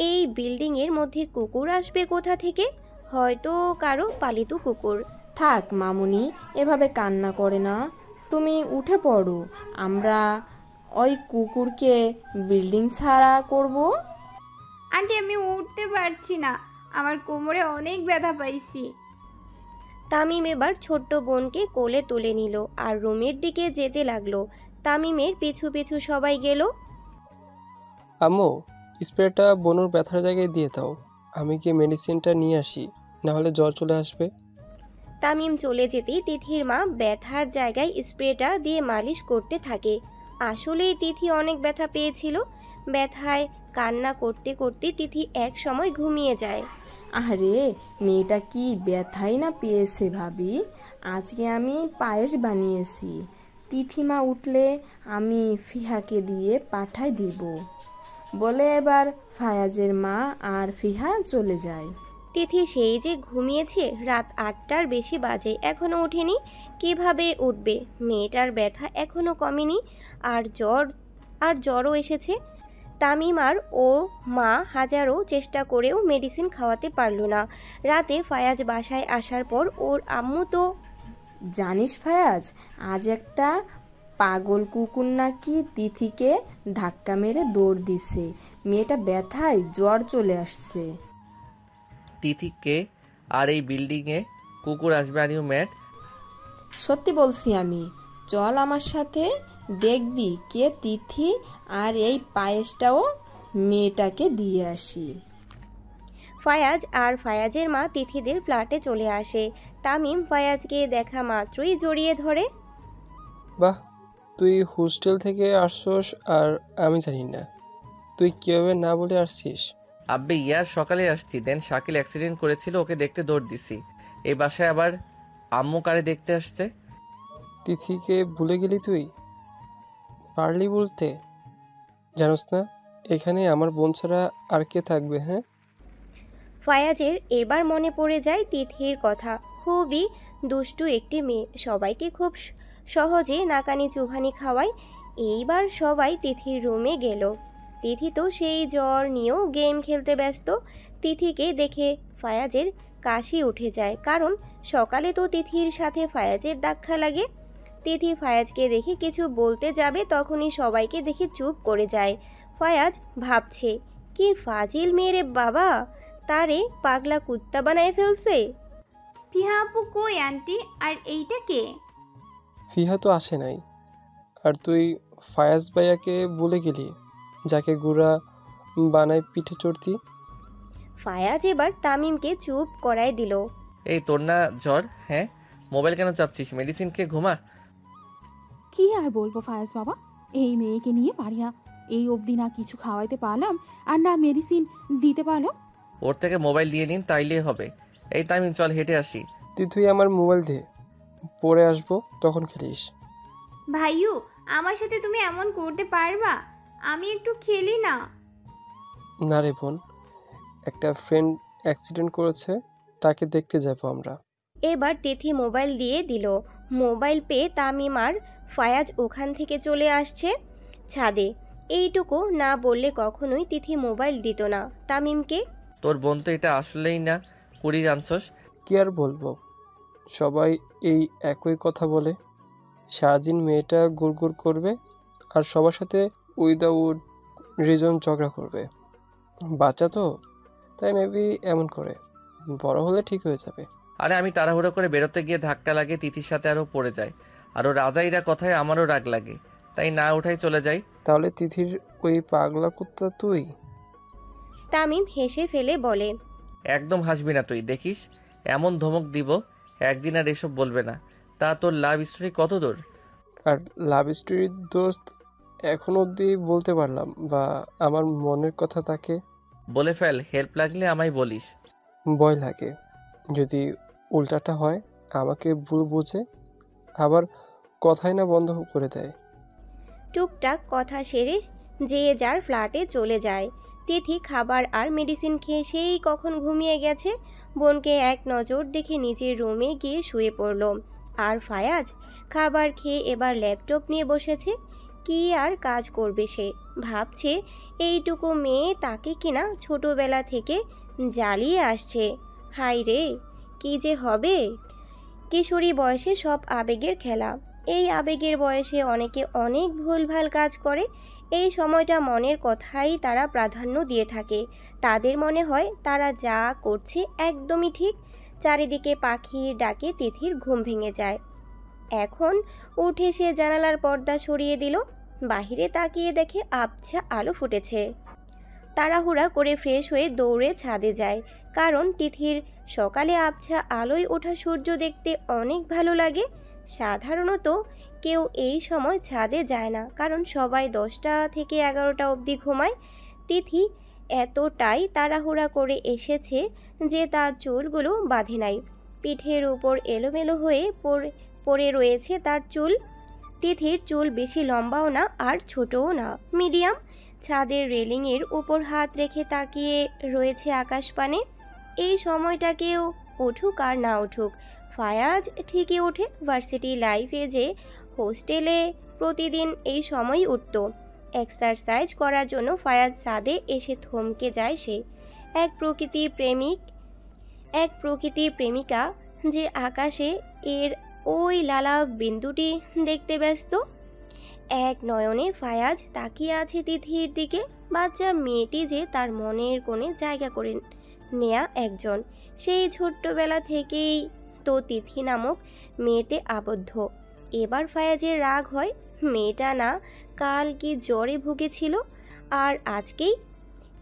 এই বিল্ডিংয়ের মধ্যে কুকুর আসবে কোথা থেকে? হয়তো কারো পালিত কুকুর। থাক মামুনি, এভাবে কান্না করে না। তুমি উঠে পড়ো, আমরা ওই কুকুরকে বিল্ডিং ছাড়া করব। আন্টি, আমি উঠতে পারছি না, আমার কোমরে অনেক ব্যথা পাইছি। তামিম এবার ছোট্ট বোনকে কোলে তুলে নিল আর রুমের দিকে যেতে লাগলো। তামিমের পিছু পিছু সবাই গেল। আম্মু, স্প্রেটা বনুর ব্যথার জায়গায় দিয়ে দাও। আমি গিয়ে মেডিসিনটা নিয়ে আসি, নাহলে জ্বর চলে আসবে। তামিম চলে যেতেই তিথির মা ব্যথার জায়গায় স্প্রেটা দিয়ে মালিশ করতে থাকে। আসলেই তিথি অনেক ব্যথা পেয়েছিল। ব্যথায় কান্না করতে করতে তিথি এক সময় ঘুমিয়ে যায়। আরে মেয়েটা কি ব্যথাই না পেয়েছে ভাবি। আজকে আমি পায়েস বানিয়েছি, তিথিমা উঠলে আমি ফিহাকে দিয়ে পাঠাই দিব বলে এবার ফায়াজের মা আর ফিহা চলে যায়। তিথি সেই যে ঘুমিয়েছে, রাত 8টার বেশি বাজে, এখনো ওঠেনি। কিভাবে উঠবে? মেয়েটার ব্যথা এখনো কমেনি আর জ্বরও এসেছে। তামিম আর ও মা হাজারো চেষ্টা করেও মেডিসিন খাওয়াতে পারল না। রাতে ফায়াজ বাসায় আসার পর ওর আম্মু তো জানিস ফায়াজ, আজ একটা পাগল কুকুর নাকি তিথিকে ধাক্কা মেরে দৌড় দিছে। মেয়েটা ব্যথায় জ্বর চলে আসছে। তিথিকে আর এই বিল্ডিংয়ে কুকুর আসবে আর ইউ ম্যাড? সত্যি বলছি আমি। চল আমার সাথে, দেখবি কে তিথি, আর এই পায়েসটাও মেয়েটাকে দিয়ে আসি। ফায়াজ আর ফায়াজের মা তিথিদের ফ্ল্যাটে চলে আসে। তামিম ফায়াজকে দেখা মাত্রই জড়িয়ে ধরে। বাহ, তুই হোস্টেল থেকে আসছস আর আমি জানি না। তুই কীভাবে না বলে আসছিস? আব্বে ইয়ার সকালে আসছি, দেন শাকিল অ্যাক্সিডেন্ট করেছিল, ওকে দেখতে দৌড় দিছি। এই বাসায় আবার আম্মু কারে দেখতে আসছে। তিথিকে ভুলে গেলি তুই? পারলি বলতে? জানোস না এখানে আমার বোন ছাড়া আর কে থাকবে? হ্যাঁ, ফায়াজের এবার মনে পড়ে যায় তিথির কথা। খুবই দুষ্টু একটি মেয়ে, সবাইকে খুব সহজে নাকানি চুভানি খাওয়ায়। এইবার সবাই তিথির রুমে গেল। তিথি তো সেই জ্বর নিয়েও গেম খেলতে ব্যস্ত। তিথিকে দেখে ফায়াজের কাশি উঠে যায়, কারণ সকালে তো তিথির সাথে ফায়াজের ধাক্কা লাগে। তিথি ফায়াজকে দেখে কিছু বলতে যাবে, তখনই সবাইকে দেখে চুপ করে যায়। ফায়াজ ভাবছে, কি ফাজিল মেয়ে বাবা, তারে পাগলা কুত্তা বানায় ফেলছে। ফিহা আপু কই আন্টি? আর এইটা কে? ফিহা তো আসে নাই, আর তুই ফায়াজ ভাইয়াকে ভুলে গেলি, যাকে গুড়া বানায় পিঠে চড়তি। ফায়াজ এবার তামিমকে চুপ করায় দিল। এই তোর না জ্বর? হ্যাঁ, মোবাইল কেন চাপছিস? মেডিসিন খেয়ে ঘুমা। কি আর বলবো ফায়াজ বাবা, এই মেয়েকে নিয়ে পারি না। এই অবধি না কিছু খাওয়াইতে পারলাম আর না মেডিসিন দিতে পারলাম। ওর থেকে মোবাইল নিয়ে নিন, তাইলেই হবে। এই তামিম, চল হেঁটে আসি। তুই আমার মোবাইল দে, পরে আসবো, তখন খেলিস। ভাইয়ু, আমার সাথে তুমি এমন করতে পারবা? আমি একটু খেলি না। না রে বোন, একটা ফ্রেন্ড অ্যাক্সিডেন্ট করেছে, তাকে দেখতে যাবো আমরা। এবার তিথি মোবাইল দিয়ে দিল। মোবাইল পেয়ে তামিম আর ফায়াজ ওখান থেকে চলে আসছে ছাদে। এইটুকু না বললে কখনোই তিথি মোবাইল দিত না তামিমকে। তোর বোন তো এটা আসলেই না কুড়ি আনছস। কি আর বলবো, সবাই এই একই কথা বলে। সারাদিন মেয়েটা গুড় করবে আর সবার সাথে উইদাউট রিজন ঝগড়া করবে। বাচ্চা তো, তাই মেবি এমন করে। বড় হলে ঠিক হয়ে যাবে। আরে আমি তাড়াহুড়ো করে বেরোতে গিয়ে ধাক্কা লাগে তিথির সাথে, আরও পড়ে যায়। আরও রাজাইরা কথায় আমারও রাগ লাগে, তাই না উঠাই চলে যাই। তাহলে তিথির ওই পাগলা কুত্তা তুই? তামিম হেসে ফেলে বলে। একদম হাসবি না তুই, দেখিস এমন ধমক দিব একদিন আর এসব বলবে না। তা তোর লাভ স্টোরি কত দূর? আর লাভ স্টোরির দোস্ত এখন অবধি বলতে পারলাম, বা আমার মনের কথা তাকে বলে ফেল, হেল্প লাগলে আমায় বলিস। ভয় লাগে যদি উল্টাটা হয়, আমাকে ভুল বুঝে আবার কথাই না বন্ধ করে দেয়। টুকটাক কথা সেরে যে যার ফ্ল্যাটে চলে যায়। তিথি খাবার আর মেডিসিন খেয়ে সেই কখন ঘুমিয়ে গেছে। বোনকে এক নজর দেখে নিজের রুমে গিয়ে শুয়ে পড়ল। আর ফায়াজ খাবার খেয়ে এবার ল্যাপটপ নিয়ে বসেছে। কি আর কাজ করবে সে? ভাবছে এইটুকু মেয়ে তাকে কিনা ছোটবেলা থেকে জ্বালিয়ে আসছে। হাই রে, কি যে হবে! কিশোরী বয়সে সব আবেগের খেলা। এই আবেগের বয়সে অনেকে অনেক ভুলভাল কাজ করে। এই সময়টা মনের কথাই তারা প্রাধান্য দিয়ে থাকে। তাদের মনে হয় তারা যা করছে একদমই ঠিক। চারিদিকে পাখির ডাকে তিথির ঘুম ভেঙে যায়। এখন উঠে সে জানালার পর্দা সরিয়ে দিল। বাহিরে তাকিয়ে দেখে আবছা আলো ফুটেছে। তাড়াহুড়া করে ফ্রেশ হয়ে দৌড়ে ছাদে যায়, কারণ তিথির সকালে আবছা আলোয় ওঠা সূর্য দেখতে অনেক ভালো লাগে। সাধারণত কেউ এই সময় ছাদে যায় না, কারণ সবাই 10টা থেকে 11টা অবধি ঘুমায়। তিথি এতটাই তাড়াহুড়া করে এসেছে যে তার চুলগুলো বাঁধে নাই। পিঠের উপর এলোমেলো হয়ে পড়ে রয়েছে তার চুল। তিথির চুল বেশি লম্বাও না আর ছোটও না, মিডিয়াম। ছাদের রেলিংয়ের উপর হাত রেখে তাকিয়ে রয়েছে আকাশপানে। এই সময়টাকেও উঠুক আর না উঠুক, ফায়াজ ঠিকই ওঠে। ভার্সিটি লাইফে যে হোস্টেলে প্রতিদিন এই সময়ই উঠত এক্সারসাইজ করার জন্য। ফায়াজ ছাদে এসে থমকে যায় সে। এক প্রকৃতি প্রেমিকা যে আকাশে এর ওই লালা বিন্দুটি দেখতে ব্যস্ত। এক নয়নে ফায়াজ তাকিয়ে আছে তিথির দিকে। বাচ্চা মেয়েটি যে তার মনের কোণে জায়গা করে নেয়া একজন। সেই ছোট্টবেলা থেকেই তো তিথি নামক মেয়েতে আবদ্ধ। এবার ফায়াজের রাগ হয়, মেয়েটা না কাল কি জ্বরে ভুগেছিল, আর আজকেই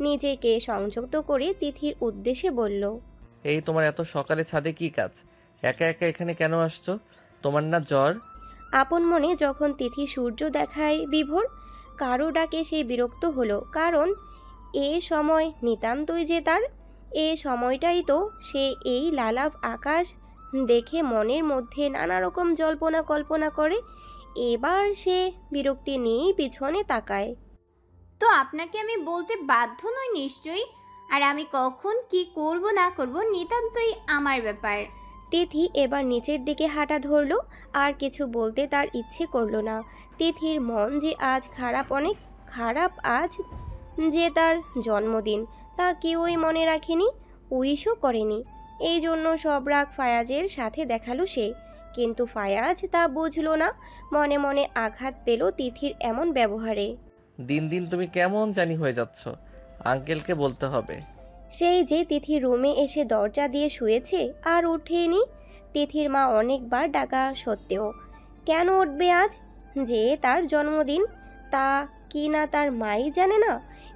নিজেকে সংযত করে তিথির উদ্দেশ্যে বলল। এই তোমার এত সকালে ছাদে কি কাজ? একা একা এখানে কেন আসছো? তোমার না জ্বর? আপন মনে যখন তিথি সূর্য দেখায় বিভোর, কারো ডাকে সে বিরক্ত হলো, কারণ এ সময় নিতান্তই যে তার। এ সময়টাই তো সে এই লালাভ আকাশ দেখে মনের মধ্যে নানা রকম জল্পনা কল্পনা করে। এবার সে বিরক্তি নিয়েই পিছনে তাকায়। তো আপনাকে আমি বলতে বাধ্য নই নিশ্চয়ই। আর আমি কখন কি করব না করব নিতান্তই আমার ব্যাপার। তিথি এবার নিচের দিকে হাঁটা ধরল। আর কিছু বলতে তার ইচ্ছে করলো না। তিথির মন যে আজ খারাপ, অনেক খারাপ। আজ যে তার জন্মদিন, তা কেউই মনে রাখেনি, উইশও করেনি। এই জন্য সব রাগ ফায়াজের সাথে দেখালো সে। কিন্তু ফায়াজ তা বুঝলো না। মনে মনে আঘাত পেল তিথির এমন ব্যবহারে। দিন দিন তুমি কেমন জানি হয়ে যাচ্ছ, আঙ্কেলকে বলতে হবে। সেই যে তিথি রুমে এসে দরজা দিয়ে শুয়েছে আর ওঠেনি। তিথির মা অনেকবার ডাকা সত্ত্বেও কেন উঠবে আজ? যে তার জন্মদিন, তা কি না তার মাই জানে না?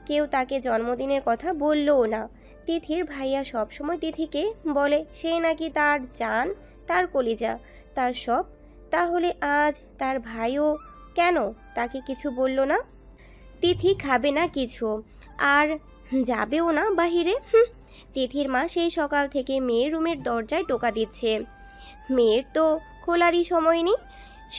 কেউ তাকে জন্মদিনের কথা বললও না। তিথির ভাইয়া সবসময় তিথিকে বলে সে নাকি তার জান, তার কলিজা, তার সব। তাহলে আজ তার ভাইও কেন তাকে কিছু বলল না? তিথি খাবে না কিছু, আর যাবেও না বাহিরে। তিথির মা সেই সকাল থেকে মেয়ের রুমের দরজায় টোকা দিচ্ছে। মেয়ের তো খোলারই সময় নেই।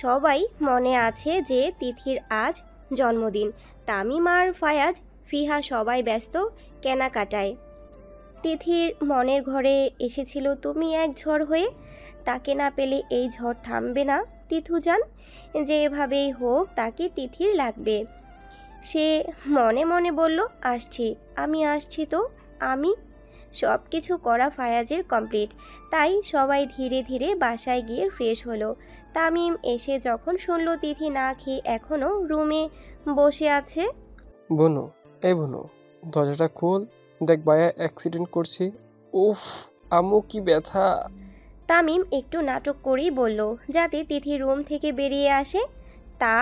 সবাই মনে আছে যে তিথির আজ জন্মদিন। তামিম আর ফায়াজ, ফিহা সবাই ব্যস্ত কেনাকাটায়। তিথির মনের ঘরে এসেছিল তুমি এক ঝড় হয়ে। তাকে না পেলে এই ঝড় থামবে না তিথু জান। যেভাবেই হোক তাকে তিথির লাগবে। সে মনে মনে বলল, আসছি, আমি আসছি। তো আমি সব কিছু করা ফায়াজের কমপ্লিট। তাই সবাই ধীরে ধীরে বাসায় গিয়ে ফ্রেশ হলো। তামিম এসে যখন শুনল তিথি না খেয়ে এখনও রুমে বসে আছে। বনু, এই বনু, দরজাটা খোল, দেখ ভাইয়া অ্যাক্সিডেন্ট করছি। উফ, আম্মু কি ব্যথা। তামিম একটু নাটক করেই বলল, যাতে তিথি রুম থেকে বেরিয়ে আসে। তা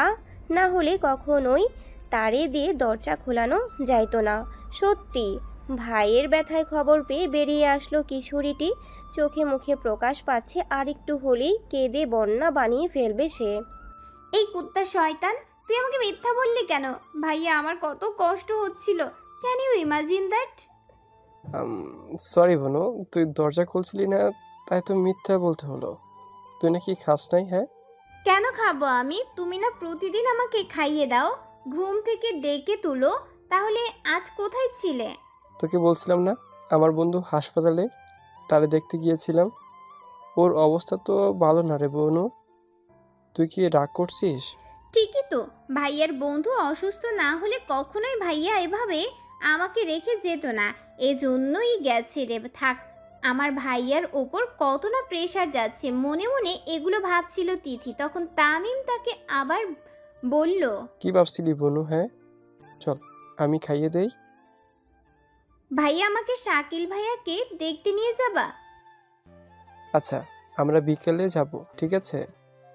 না হলে কখনোই তারে দিয়ে দরজা খোলানো যাইতো না। সত্যি ভাইয়ের ব্যথায় খবর পেয়ে বেরিয়ে আসলো কিশোরীটি। চোখে মুখে প্রকাশ পাচ্ছে আর একটু হলেই কেঁদে বন্যা বানিয়ে ফেলবে সে। এই কুত্তা শয়তান, তুই আমাকে মিথ্যা বললি কেন? ভাইয়া আমার কত কষ্ট হচ্ছিল। Can you imagine that? Sorry বনু, তুই দরজা খুলছিলি না, তাই তো মিথ্যা বলতে হলো। তুই নাকি খাস নাই? হ্যাঁ, কেন খাবো আমি? তুমি না প্রতিদিন আমাকে খাইয়ে দাও, ঘুম থেকে ডেকে তুলো। তাহলে আজ কোথায় ছিলে? তোকে বলছিলাম না আমার বন্ধু হাসপাতালে, তারে দেখতে গিয়েছিলাম। ওর অবস্থা তো ভালো না রে বনু। তুই কি রাগ করছিস? ঠিকই তো, ভাইয়ার বন্ধু অসুস্থ না হলে কখনোই ভাইয়া এভাবে আমাকে রেখে যেত না। এজন্যই গেছে রে। থাক, আমার ভাইয়ার ওপর কত না প্রেশার যাচ্ছে। মনে মনে এগুলো ভাবছিল তিথি। তখন তামিম তাকে আবার বলল, কি ভাবছিলি বনু? হ্যাঁ চল, আমি খাইয়ে দেই। ভাইয়া আমাকে শাকিল ভাইয়াকে দেখতে নিয়ে যাবা? আচ্ছা, আমরা বিকেলে যাব, ঠিক আছে?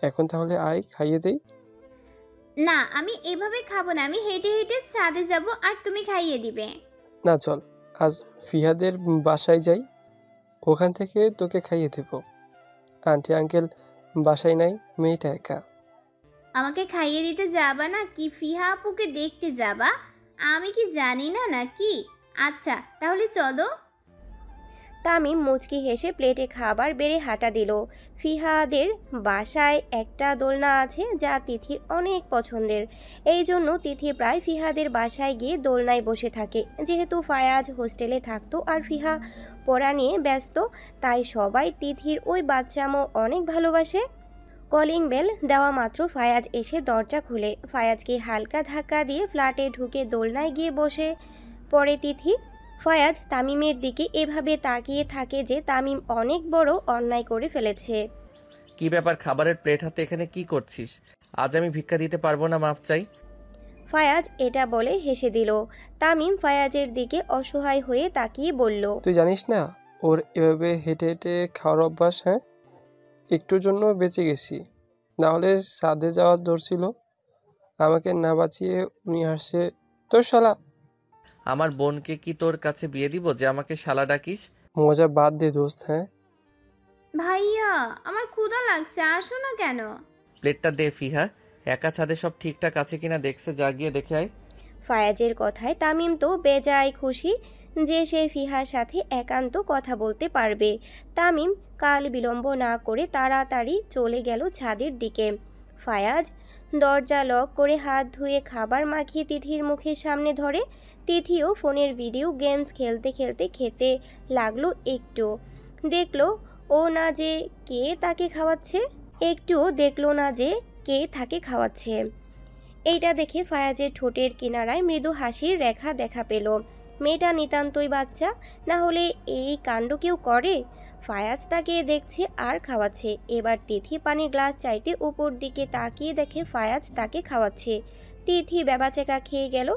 এখন তাহলে আয়, খাইয়ে দেই। না, আমি এভাবে খাবো না। আমি হেঁটে হেঁটে ছাদে যাব আর তুমি খাইয়ে দিবে। না চল, আজ ফিহাদের বাসায় যাই, ওখান থেকে তোকে খাইয়ে দেব। আন্টি আঙ্কেল বাসায় নাই, মেয়েটা একা। আমাকে খাইয়ে দিতে যাবা না কি ফিহা আপুকে দেখতে যাবা? আমি কি জানি না নাকি? আচ্ছা তাহলে চলো। তামিম মুচকি হেসে প্লেটে খাবার বেড়ে হাঁটা দিল। ফিহাদের বাসায় একটা দোলনা আছে যা তিথির অনেক পছন্দের। এই জন্য তিথি প্রায় ফিহাদের বাসায় গিয়ে দোলনায় বসে থাকে। যেহেতু ফায়াজ হোস্টেলে থাকতো আর ফিহা পড়া নিয়ে ব্যস্ত, তাই সবাই তিথির ওই বাচ্চামো অনেক ভালোবাসে। কলিং বেল দেওয়া মাত্র ফায়াজ এসে দরজা খুলে। ফায়াজকে হালকা ধাক্কা দিয়ে ফ্ল্যাটে ঢুকে দোলনায় গিয়ে বসে পড়ে তিথি। ফায়াজ তামিমের দিকে এভাবে তাকিয়ে থাকে যে তামিম অনেক বড় অন্যায় করে ফেলেছে। কি ব্যাপার, খাবারের প্লেট হাতে এখানে কি করছিস? আজ আমি ভিক্ষা দিতে পারবো না, মাপ চাই। ফায়াজ এটা বলে হেসে দিল। তামিম ফায়াজের দিকে অসহায় হয়ে তাকিয়ে বলল, তুই জানিস না ওর এভাবে হেঁটে হেঁটে খাওয়ার অভ্যাস? হ্যাঁ, একটুর জন্য বেঁচে গেছি, না হলে সাদে যাওয়ার ধরছিল। আমাকে না বাঁচিয়ে উনি হাসছে। তোর শালা! আমার বোনকে কি তোর কাছে বিয়ে দিব যে আমাকে শালা ডাকিস? মজা বাদ দে দোস্ত। হ্যাঁ, ভাইয়া আমার ক্ষুধা লাগছে, আসো না কেন? প্লেটটা দে ফিহা। একা ছাদে সব ঠিকঠাক আছে কিনা দেখছে, যা গিয়ে দেখে আয়। ফায়াজের কথায় তামিম তো বেজায় খুশি যে সে ফিহার সাথে একান্ত কথা বলতে পারবে। তামিম কাল বিলম্ব না করে তাড়াতাড়ি চলে গেল ছাদের দিকে। ফায়াজ দরজা লক করে হাত ধুয়ে খাবার মাখিয়ে তিথির মুখের সামনে ধরে। তিথিও ফোনের ভিডিও গেমস খেলতে খেলতে খেতে লাগলো। একটু দেখলো ও না যে কে তাকে খাওয়াচ্ছে, একটুও দেখলো না যে কে তাকে খাওয়াচ্ছে। এইটা দেখে ফায়াজের ঠোঁটের কিনারায় মৃদু হাসির রেখা দেখা পেল। মেয়েটা নিতান্তই বাচ্চা, না হলে এই কাণ্ড কেউ করে? ফায়াজ তাকে দেখছে আর খাওয়াচ্ছে। এবার তিথি পানির গ্লাস চাইতে উপর দিকে তাকিয়ে দেখে ফায়াজ তাকে খাওয়াচ্ছে। তিথি বেবাচেকা খেয়ে গেল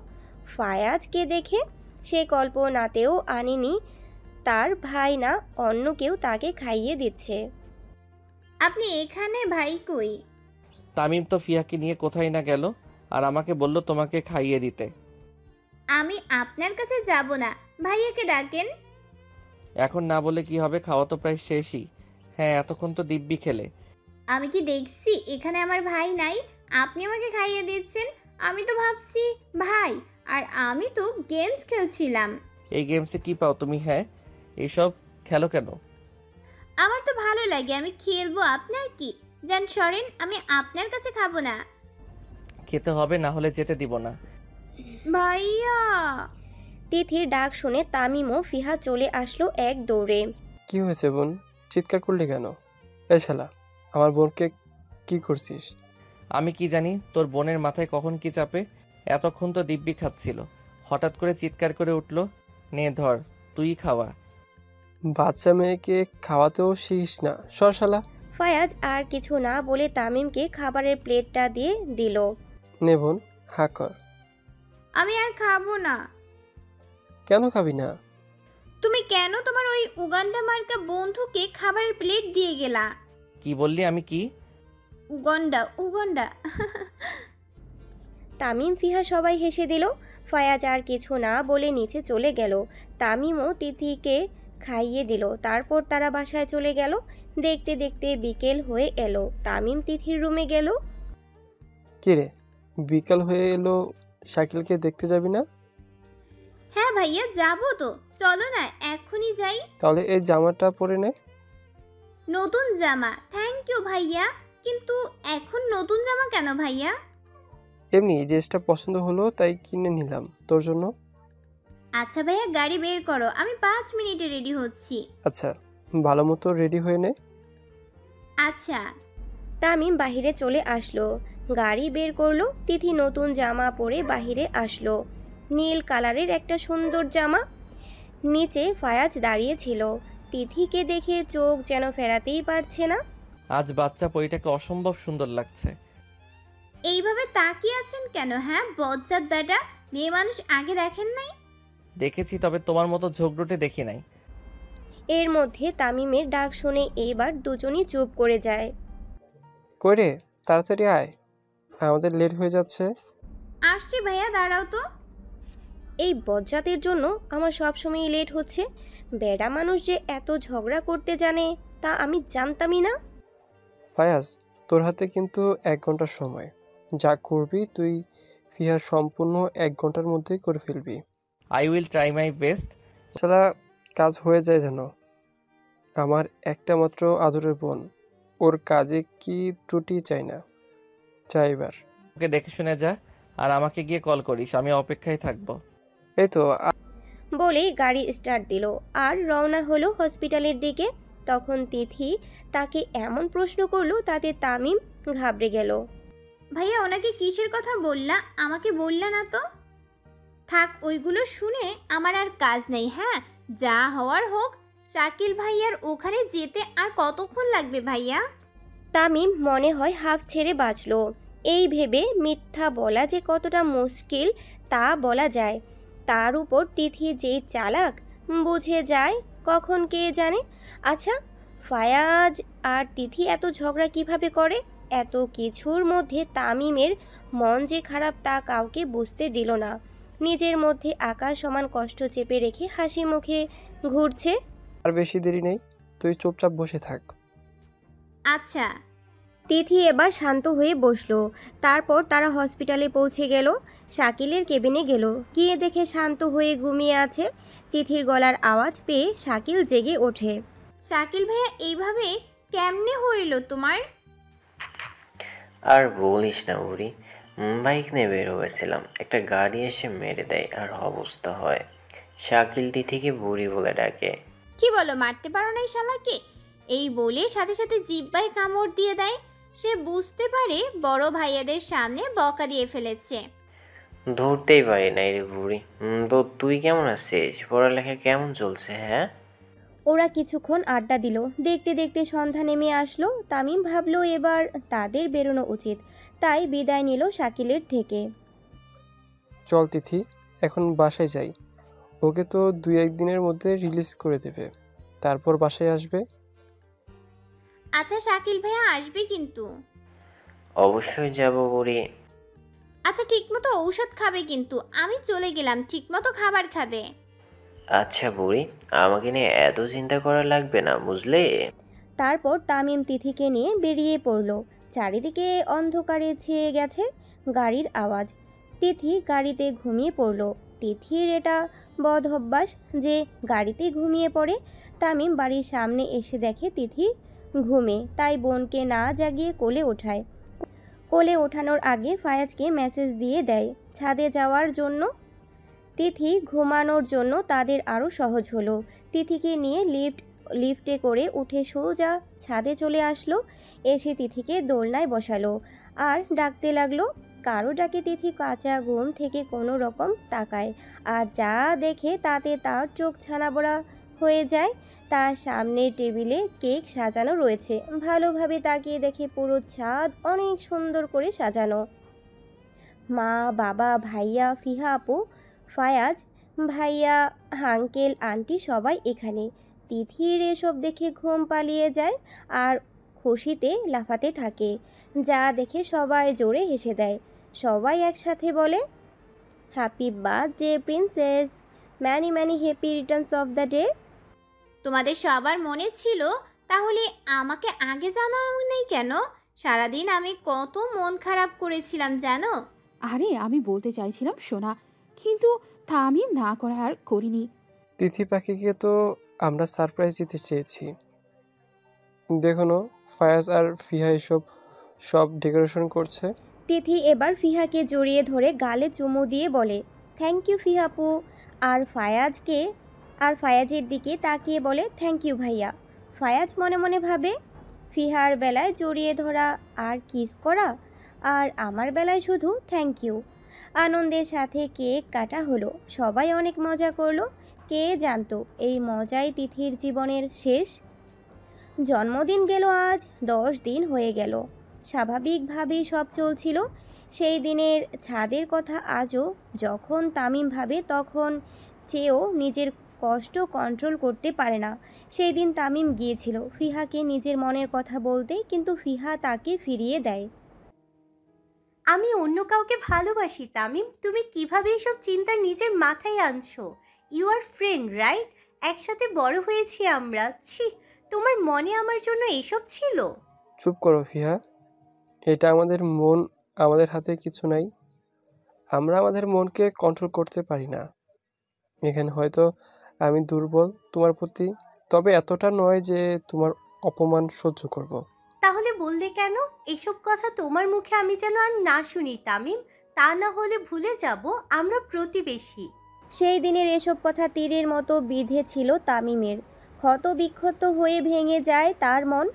ফায়াজকে দেখে। সে কল্পনাতেও আনেনি তার ভাই না অন্য কেউ তাকে খাইয়ে দিচ্ছে। আপনি এখানে? ভাই কই? তামিম তো ফিয়াকে নিয়ে কোথায় না গেল, আর আমাকে বলল তোমাকে খাইয়ে দিতে। আমি আপনার কাছে যাব না, ভাইয়াকে ডাকেন। এখন না বলে কি হবে, খাওয়া তো প্রায় শেষই। হ্যাঁ, এতক্ষণ তো দিব্যি খেলে। আমি কি দেখছি এখানে আমার ভাই নাই? আপনি আমাকে খাইয়ে দিচ্ছেন। আমি তো ভাবছি ভাই, আর আমি তো গেমস খেলছিলাম। এই গেমসে কি পাও তুমি? হ্যাঁ, এইসব খেলো কেন? আমার তো ভালো লাগে, আমি খেলবো, আপনার কি? যান সরেন, আমি আপনার কাছে খাবো না। খেতে হবে, না হলে যেতে দিব না। ভাইয়া। তিথির ডাক শুনে তামিম ও ফিহা চলে আসলো এক দৌড়ে। কি হয়েছে বোন, চিৎকার করলি কেন? এই শালা, আমার বোনকে কি করছিস? আমি কি জানি তোর বোনের মাথায় কখন কি চাপে। এতক্ষণ তো দিব্যি খাচ্ছিল, হঠাৎ করে চিৎকার করে উঠলো। নে ধর, তুই খাওয়া। বাচ্চা মেয়েকে খাওয়াতেও শিখিস না, সর শালা। ফায়াজ আর কিছু না বলে তামিমকে খাবারের প্লেটটা দিয়ে দিল। নে বোন, হা কর। আমি আর খাবো না। কেন খাবি না? তুমি কেন তোমার ওই উগান্ডা মার্কা বন্ধুকে খাবারের প্লেট দিয়ে গেলা? কি বললি? আমি কি? Uganda Uganda. তামিম ফিহা সবাই হেসে দিল। ফায়াজ আর কিছু না বলে নিচে চলে গেল। তামিমও তিথিকে খাইয়ে দিল। তারপর তারা বাসায় চলে গেল। দেখতে দেখতে বিকেল হয়ে এলো। তামিম তিথির রুমে গেল। কি রে, বিকাল হয়ে এলো, শাকিলকে দেখতে যাবি না? হ্যাঁ ভাইয়া যাবো তো, চলো না এখনই যাই। তাহলে এই জামাটা পরে নে। নতুন জামা? থ্যাংক ইউ ভাইয়া, কিন্তু এখন নতুন জামা কেন ভাইয়া? এমনি ড্রেসটা পছন্দ হলো তাই কিনে নিলাম তোর জন্য। আচ্ছা ভাইয়া, গাড়ি বের করো, আমি 5 মিনিটে রেডি হচ্ছি। আচ্ছা, ভালো মতো রেডি হয়ে নে। আচ্ছা। তামিম বাহিরে চলে আসলো। গাড়ি বের করলো। তিথি নতুন জামা পরে বাহিরে আসলো। নীল কালারের একটা সুন্দর জামা। নিচে ফায়াজ দাঁড়িয়ে ছিল। তিথিকে দেখে চোখ যেন ফেরাতেই পারছে না। আজ বাচ্চা পরিটাকে অসম্ভব সুন্দর লাগছে। এইভাবে তাকিয়ে আছেন কেন? হ্যাঁ বজ্জাত বেটা, মেয়ে মানুষ আগে দেখেন নাই? দেখেছি, তবে তোমার মতো ঝোঁকরুটে দেখি নাই। এর মধ্যে তামিমের ডাক শুনে এবার দুজনই চুপ করে যায়। কই রে, তাড়াতাড়ি আয়, আমাদের লেট হয়ে যাচ্ছে। আসছি ভাইয়া, দাঁড়াও তো। এই বজ্জাতের জন্য আমার সবসময়ই লেট হচ্ছে। বেড়া মানুষ যে এত ঝগড়া করতে জানে তা আমি জানতামই না। ফায়াজ, তোর হাতে কিন্তু 1 ঘন্টার সময়। যা করবি তুই ফিহা সম্পূর্ণ 1 ঘন্টার মধ্যেই করে ফেলবি। I will try my best. সারা কাজ হয়ে যায় যেন। আমার একটা মাত্র আদরের বোন, ওর কাজে কি ত্রুটি চাই না। যা এবার। ওকে দেখে শুনে যা, আর আমাকে গিয়ে কল করিস, আমি অপেক্ষায় থাকবো। এই তো বলে গাড়ি স্টার্ট দিল আর রওনা হলো হসপিটালের দিকে। তখন তিথি তাকে এমন প্রশ্ন করলো তাতে তামিম ঘাবড়ে গেল। ভাইয়া ওনাকে কিসের কথা বললা? আমাকে বললা না তো। থাক, ওইগুলো শুনে আমার আর কাজ নেই। হ্যাঁ, যা হওয়ার হোক। শাকিল ভাইয়ার ওখানে যেতে আর কতক্ষণ লাগবে ভাইয়া? তামিম মনে হয় হাফ ছেড়ে বাঁচল। এই ভেবে মিথ্যা বলা যে কতটা মুশকিল তা বলা যায়। তার উপর তিথি যেই চালাক, বুঝে যায় কখন কে জানে। আচ্ছা, ফায়াজ আর তিথি এত ঝগড়া কিভাবে করে? এত কিছুর মধ্যে তামিমের মন যে খারাপ তা কাউকে বুঝতে দিল না। নিজের মধ্যে আকাশ সমান কষ্ট চেপে রেখে হাসি মুখে ঘুরছে। আর বেশি দেরি নেই, তুই চুপচাপ বসে থাক। আচ্ছা। তিথি এবার শান্ত হয়ে বসলো। তারপর তারা হসপিটালে পৌঁছে গেল। শাকিলের কেবিনে গেল, গিয়ে দেখে শান্ত হয়ে ঘুমিয়ে আছে। তিথির গলার আওয়াজ পেয়ে শাকিল জেগে ওঠে। শাকিল ভাইয়া, এইভাবে কেমনে হইল তোমার? আর বলিস না বুড়ি, বাইক নিয়ে বের হয়েছিলাম, একটা গাড়ি এসে মেরে দেয় আর অবস্থা হয়। শাকিল তিথিকে বুড়ি বলে ডাকে। কি বলো, মারতে পারো না এই শালাকে? এই বলে সাথে সাথে জিব্বায় কামড় দিয়ে দেয়। সে বুঝতে পারে বড় ভাইয়াদের সামনে বকা দিয়ে ফেলেছে। ধরতেই পারি নাই রে বুড়ি। তো তুই কেমন আছিস? পড়ালেখা কেমন চলছে? হ্যাঁ, ওরা কিছুক্ষণ আড্ডা দিল। দেখতে দেখতে সন্ধ্যা নেমে আসলো। তামিম ভাবলো এবার তাদের বেরোনো উচিত, তাই বিদায় নিল শাকিলের থেকে। চল তিথি, এখন বাসায় যাই। ওকে তো 2-1 দিনের মধ্যে রিলিজ করে দেবে, তারপর বাসায় আসবে। আচ্ছা শাকিল ভাইয়া আসবে কিন্তু। অবশ্যই যাব বুড়ি। আচ্ছা ঠিকমতো ঔষধ খাবে কিন্তু, আমি চলে গেলাম, ঠিকমতো খাবার খাবে। আচ্ছা বুড়ি, আমাকে নিয়ে এত চিন্তা করা লাগবে না, বুঝলে? তারপর তামিম তিথিকে নিয়ে বেরিয়ে পড়ল। চারিদিকে অন্ধকারে ছেয়ে গেছে গাড়ির আওয়াজ। তিথি গাড়িতে ঘুমিয়ে পড়ল। তিথির এটা বদ অভ্যাস যে গাড়িতে ঘুমিয়ে পড়ে। তামিম বাড়ির সামনে এসে দেখে তিথি ঘুমে, তাই বোনকে না জাগিয়ে কোলে ওঠায়। কোলে ওঠানোর আগে ফায়াজকে মেসেজ দিয়ে দেয় ছাদে যাওয়ার জন্য। তিথি ঘুমানোর জন্য তাদের আরও সহজ হলো। তিথিকে নিয়ে লিফটে করে উঠে সোজা ছাদে চলে আসলো। এসে তিথিকে দোলনায় বসালো আর ডাকতে লাগলো। কারো ডাকে তিথি কাঁচা ঘুম থেকে কোনো রকম তাকায়, আর যা দেখে তাতে তার চোখ ছানাবড়া হয়ে যায়। তার সামনে টেবিলে কেক সাজানো রয়েছে। ভালোভাবে তাকিয়ে দেখে পুরো ছাদ অনেক সুন্দর করে সাজানো। মা, বাবা, ভাইয়া, ফিহা আপু, ফায়াজ ভাইয়া, আঙ্কেল আন্টি সবাই এখানে। তিথির এসব দেখে ঘুম পালিয়ে যায় আর খুশিতে লাফাতে থাকে। যা দেখে সবাই জোরে হেসে দেয়। সবাই একসাথে বলে, happy birthday princess, many many happy returns of the day. তোমাদের সবার মনে ছিল, তাহলে আমাকে আগে জানানো নেই কেন? সারাদিন আমি কত মন খারাপ করেছিলাম জানো। আরে আমি বলতে চাইছিলাম সোনা, কিন্তু তামিম না করা আর করিনি। তিথি পাখিকে তো আমরা সারপ্রাইজ দিতে চেয়েছি। দেখো, ফায়াজ আর ফিহা এসব সব ডেকোরেশন করছে। তিথি এবার ফিহাকে জড়িয়ে ধরে গালে চুমু দিয়ে বলে, থ্যাংক ইউ ফিহাপু। আর ফায়াজের দিকে তাকিয়ে বলে, থ্যাংক ইউ ভাইয়া। ফায়াজ মনে মনে ভাবে, ফিহার বেলায় জড়িয়ে ধরা আর কিস করা, আর আমার বেলায় শুধু থ্যাংক ইউ। আনন্দের সাথে কেক কাটা হলো। সবাই অনেক মজা করলো। কে জানতো এই মজাই তিথির জীবনের শেষ। জন্মদিন গেল আজ 10 দিন হয়ে গেল। স্বাভাবিকভাবেই সব চলছিল। সেই দিনের ছাদের কথা আজও যখন তামিম ভাবে তখন চেয়েও নিজের কষ্ট কন্ট্রোল করতে পারে না। সেই দিন তামিম গিয়েছিল ফিহাকে নিজের মনের কথা বলতে, কিন্তু ফিহা তাকে ফিরিয়ে দেয়। আমি অন্য কাউকে ভালোবাসি তামিম, তুমি কিভাবে এসব চিন্তা নিজের মাথায় আনছো? You are friend right? একসাথে বড় হয়েছি আমরা। ছি, তোমার মনে আমার জন্য এসব ছিল? চুপ করো ফিহা, এটা আমাদের মন, আমাদের হাতে কিছু নাই। আমরা আমাদের মনকে কন্ট্রোল করতে পারি না। এখানে হয়তো আমি দুর্বল তোমার প্রতি, তবে এতটা নয় যে তোমার অপমান সহ্য করব। তাহলে বললে কেন? এসব কথা তোমার মুখে আমি যেন আর না শুনি তামিম, তা না হলে ভুলে যাব আমরা প্রতিবেশী। সেই দিনের এসব কথা তীরের মতো বিঁধে ছিল তামিমের। ক্ষত বিক্ষত হয়ে ভেঙে যায় তার মন।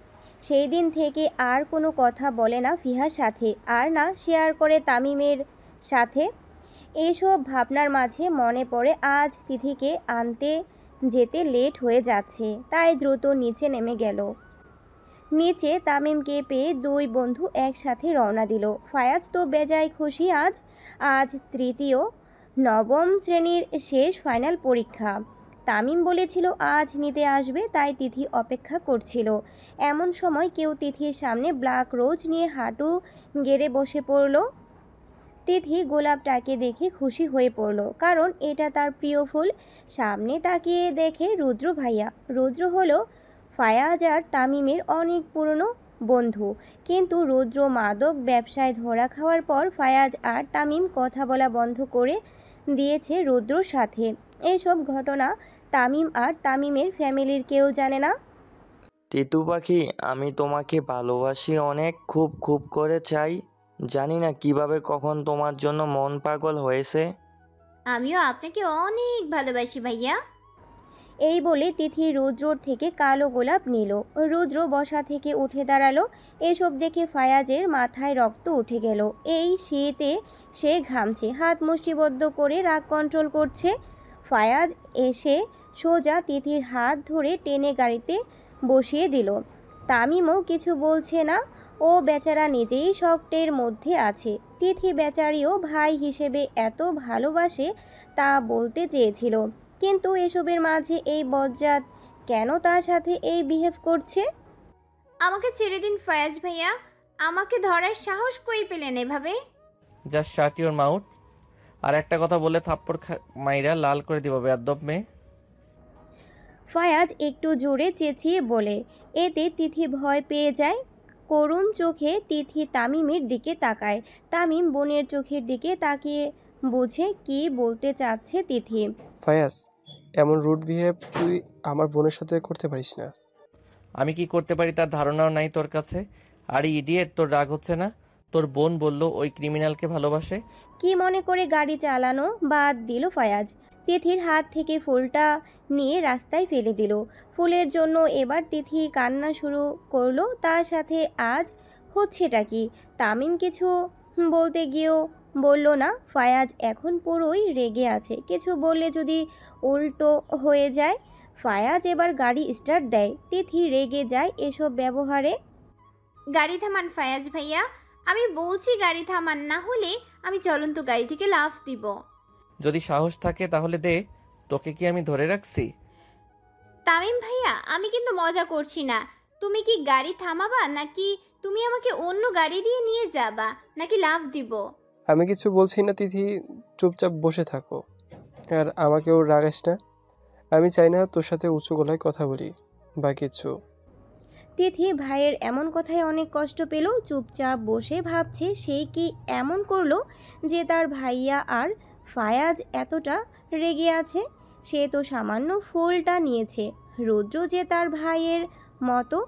সেই দিন থেকে আর কোনো কথা বলে না ফিহার সাথে, আর না শেয়ার করে তামিমের সাথে। এইসব ভাবনার মাঝে মনে পড়ে আজ তিথিকে আনতে যেতে লেট হয়ে যাচ্ছে, তাই দ্রুত নিচে নেমে গেল। নিচে তামিমকে পেয়ে দুই বন্ধু একসাথে রওনা দিল। ফায়াজ তো বেজায় খুশি। আজ তৃতীয় নবম শ্রেণীর শেষ ফাইনাল পরীক্ষা। তামিম বলেছিল আজ নিতে আসবে, তাই তিথি অপেক্ষা করছিল। এমন সময় কেউ তিথির সামনে ব্ল্যাক রোজ নিয়ে হাঁটু গেড়ে বসে পড়ল। তিথি গোলাপটাকে দেখে খুশি হয়ে পড়ল, কারণ এটা তার প্রিয় ফুল। সামনে তাকিয়ে দেখে রুদ্র ভাইয়া। রুদ্র হলো ফায়াজ আর তামিমের অনেক পুরনো বন্ধু, কিন্তু রুদ্র মাদক ব্যবসায় ধরা খাওয়ার পর ফায়াজ আর তামিম কথা বলা বন্ধ করে দিয়েছে রুদ্রর সাথে। এইসব ঘটনা তামিম আর তামিমের ফ্যামিলির কেউ জানে না। টিটু পাখি, আমি তোমাকে ভালোবাসি অনেক, খুব খুব করে চাই। জানি না কিভাবে কখন তোমার জন্য মন পাগল হয়েছে। আমিও আপনাকে অনেক ভালোবাসি ভাইয়া। এই বলে তিথি রুদ্রর থেকে কালো গোলাপ নিল। রুদ্র বসা থেকে উঠে দাঁড়ালো। এসব দেখে ফায়াজের মাথায় রক্ত উঠে গেল। এই শীতে সে ঘামছে, হাত মুষ্টিবদ্ধ করে রাগ কন্ট্রোল করছে। ফায়াজ এসে সোজা তিথির হাত ধরে টেনে গাড়িতে বসিয়ে দিল। তামিমও কিছু বলছে না, ও বেচারা নিজেই শক্টের মধ্যে আছে। তিথি বেচারিও ভাই হিসেবে এত ভালোবাসে তা বলতে চেয়েছিল, কিন্তু এসবের মাঝে এই বজ্জাত কেন তার সাথে এই বিহেভ করছে। আমাকে ছেড়ে দিন ফায়াজ ভাইয়া, আমাকে ধরার সাহস কই পেলেন এভাবে? Just shut your mouth. আর একটা কথা বলে থাপ্পড় মাইরা লাল করে দিব বেয়াদ্দপ মেয়ে। ফায়াজ একটু জোরে চেঁচিয়ে বলে। এতে তিথি ভয় পেয়ে যায়। করুণ চোখে তিথি তামিমের দিকে তাকায়। তামিম বোনের চোখের দিকে তাকিয়ে বুঝে কি বলতে চাচ্ছে তিথি। ফায়াজ, এমন রুড বিহেভ তুই আমার বোনের সাথে করতে পারিস না। আমি কি করতে পারি তার ধারণাও নাই তোর কাছে। আরে ইডিয়েট, তোর রাগ হচ্ছে না? তোর বোন বলল ওই ক্রিমিনালকে ভালোবাসে। কি মনে করে গাড়ি চালানো বাদ দিল ফায়াজ। তিথির হাত থেকে ফুলটা নিয়ে রাস্তায় ফেলে দিল। ফুলের জন্য এবার তিথি কান্না শুরু করলো। তার সাথে আজ হচ্ছেটা কি? তামিম কিছু বলতে গিয়েও বলল না। ফায়াজ এখন পুরোই রেগে আছে। কিছু বললে যদি উল্টো হয়ে যায়। ফায়াজ এবার গাড়ি স্টার্ট দেয়। তিথি রেগে যায় এসব ব্যবহারে। গাড়ি থামান ফায়াজ ভাইয়া, আমি বলছি গাড়ি থামান, না হলে আমি চলন্ত গাড়ি থেকে লাফ দিব। যদি সাহস থাকে তাহলে দে, তোকে কি আমি ধরে রাখছি? তামিম ভাইয়া, আমি কিন্তু মজা করছি না। তুমি কি গাড়ি থামাবা, নাকি তুমি আমাকে অন্য গাড়ি দিয়ে নিয়ে যাবা, নাকি লাফ দিব? আমি কিছু বলছি না তিথি, চুপচাপ বসে থাকো। আর আমাকেও রাগাস না। আমি চাই না তোর সাথে উঁচু গলায় কথা বলি বা কিছু। তিথি ভাইয়ের এমন কথায় অনেক কষ্ট পেল। চুপচাপ বসে ভাবছে সে কি এমন করলো যে তার ভাইয়া আর ফায়াজ এতটা রেগে আছে। সে তো সামান্য ফুলটা নিয়েছে। রুদ্র যে তার ভাইয়ের মতো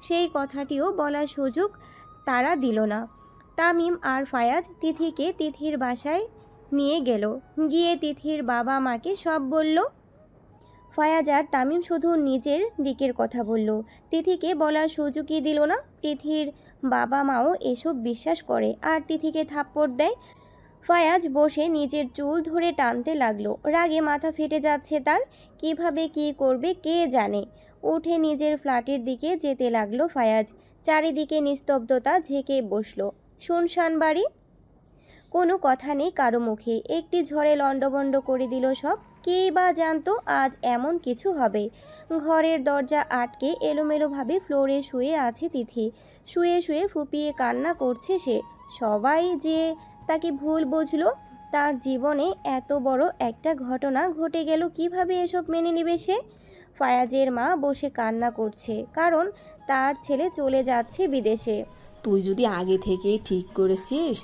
সেই কথাটিও বলার সুযোগ তারা দিল না। তামিম আর ফায়াজ তিথিকে তিথির বাসায় নিয়ে গেল। গিয়ে তিথির বাবা মাকে সব বলল। ফায়াজ আর তামিম শুধু নিজের দিকের কথা বলল, তিথিকে বলার সুযোগই দিল না। তিথির বাবা মাও এসব বিশ্বাস করে আর তিথিকে থাপ্পড় দেয়। ফায়াজ বসে নিজের চুল ধরে টানতে লাগলো। রাগে মাথা ফেটে যাচ্ছে তার। কিভাবে কি করবে কে জানে। উঠে নিজের ফ্ল্যাটের দিকে যেতে লাগলো ফায়াজ। চারিদিকে নিস্তব্ধতা ঝেঁকে বসলো। শুনশান বাড়ি। কোনো কথা নেই কারো মুখে। একটি ঝড়ে লণ্ডভণ্ড করে দিল সব। কে বা জানতো আজ এমন কিছু হবে। ঘরের দরজা আটকে এলোমেলোভাবে ফ্লোরে শুয়ে আছে তিথি। শুয়ে শুয়ে ফুপিয়ে কান্না করছে সে। সবাই যে তাকে ভুল বুঝলো। তার জীবনে এত বড় একটা ঘটনা ঘটে গেল, কিভাবে এসব মেনে নেবে সে? ফায়াজের মা বসে কান্না করছে, কারণ তার ছেলে চলে যাচ্ছে বিদেশে। তুই যদি আগে থেকেই ঠিক করেছিস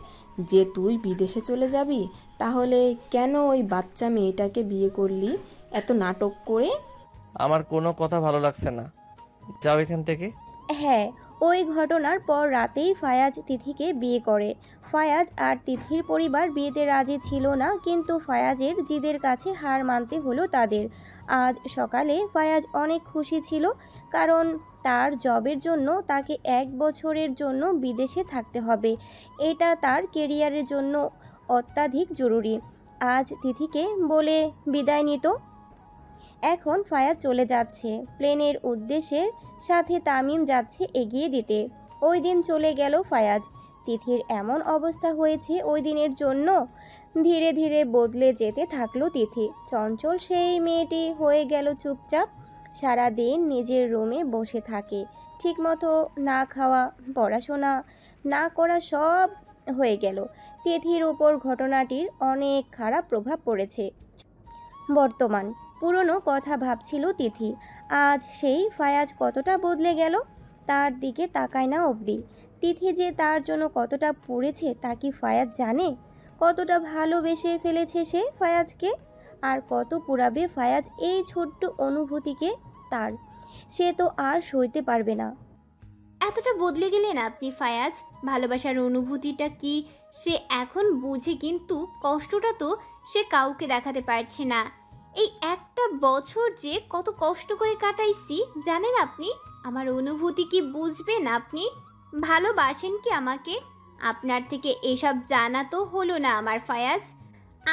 যে তুই বিদেশে চলে যাবি, তাহলে কেন ওই বাচ্চা মেয়েটাকে বিয়ে করলি এত নাটক করে? আমার কোনো কথা ভালো লাগছে না, যাও এখান থেকে। হ্যাঁ, ওই ঘটনার পর রাতেই ফায়াজ তিথিকে বিয়ে করে। ফায়াজ আর তিথির পরিবার বিয়েতে রাজি ছিল না, কিন্তু ফায়াজের জিদের কাছে হার মানতে হলো তাদের। আজ সকালে ফায়াজ অনেক খুশি ছিল, কারণ তার জবের জন্য তাকে 1 বছরের জন্য বিদেশে থাকতে হবে। এটা তার কেরিয়ারের জন্য অত্যাধিক জরুরি। আজ তিথিকে বলে বিদায় নিত। এখন ফায়াজ চলে যাচ্ছে প্লেনের উদ্দেশ্যে, সাথে তামিম যাচ্ছে এগিয়ে দিতে। ওই দিন চলে গেল ফায়াজ। তিথির এমন অবস্থা হয়েছে ওই দিনের জন্য। ধীরে ধীরে বদলে যেতে থাকলো তিথি। চঞ্চল সেই মেয়েটি হয়ে গেল চুপচাপ। সারা দিন নিজের রুমে বসে থাকে। ঠিকমতো না খাওয়া, পড়াশোনা না করা, সব হয়ে গেল। তিথির উপর ঘটনাটির অনেক খারাপ প্রভাব পড়েছে। বর্তমান পুরনো কথা ভাবছিল তিথি। আজ সেই ফায়াজ কতটা বদলে গেল, তার দিকে তাকায় না অবধি। তিথি যে তার জন্য কতটা পড়েছে তা কি ফায়াজ জানে? কতটা ভালোবেসে ফেলেছে সে ফায়াজকে, আর কত পুরাবে ফায়াজ এই ছোট্ট অনুভূতিকে তার। সে তো আর সইতে পারবে না। এতটা বদলে গেলেন আপনি ফায়াজ। ভালোবাসার অনুভূতিটা কি সে এখন বুঝে, কিন্তু কষ্টটা তো সে কাউকে দেখাতে পারছে না। এই একটা বছর যে কত কষ্ট করে কাটাইছি জানেন আপনি? আমার অনুভূতি কি বুঝবেন আপনি? ভালোবাসেন কি আমাকে? আপনার থেকে এসব জানা তো হলো না আমার ফায়াজ।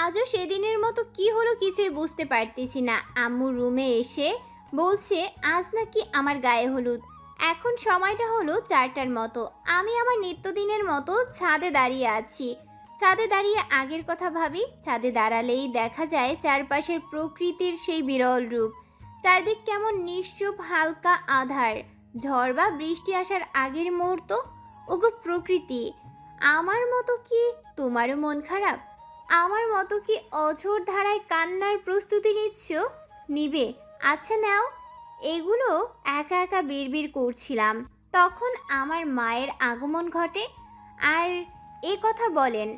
আজও সেদিনের মতো কি হলো কিছুই বুঝতে পারতেছি না। আম্মু রুমে এসে বলছে আজ নাকি আমার গায়ে হলুদ। এখন সময়টা হলো 4টার মতো। আমি আমার নিত্যদিনের মতো ছাদে দাঁড়িয়ে আছি। ছাদে দাঁড়িয়ে আগের কথা ভাবি। ছাদে দাঁড়ালেই দেখা যায় চারপাশের প্রকৃতির সেই বিরল রূপ। চারদিক কেমন নিশ্চুপ, হালকা আধার। ঝড় বা বৃষ্টি আসার আগের মুহূর্ত। ওগো প্রকৃতি, আমার মতো কি তোমারও মন খারাপ? আমার মতো কি অঝোর ধারায় কান্নার প্রস্তুতি নিচ্ছ? নিবে? আচ্ছা নাও। এগুলো একা একা বিড়বিড় করছিলাম, তখন আমার মায়ের আগমন ঘটে। আর এ কথা বলেন,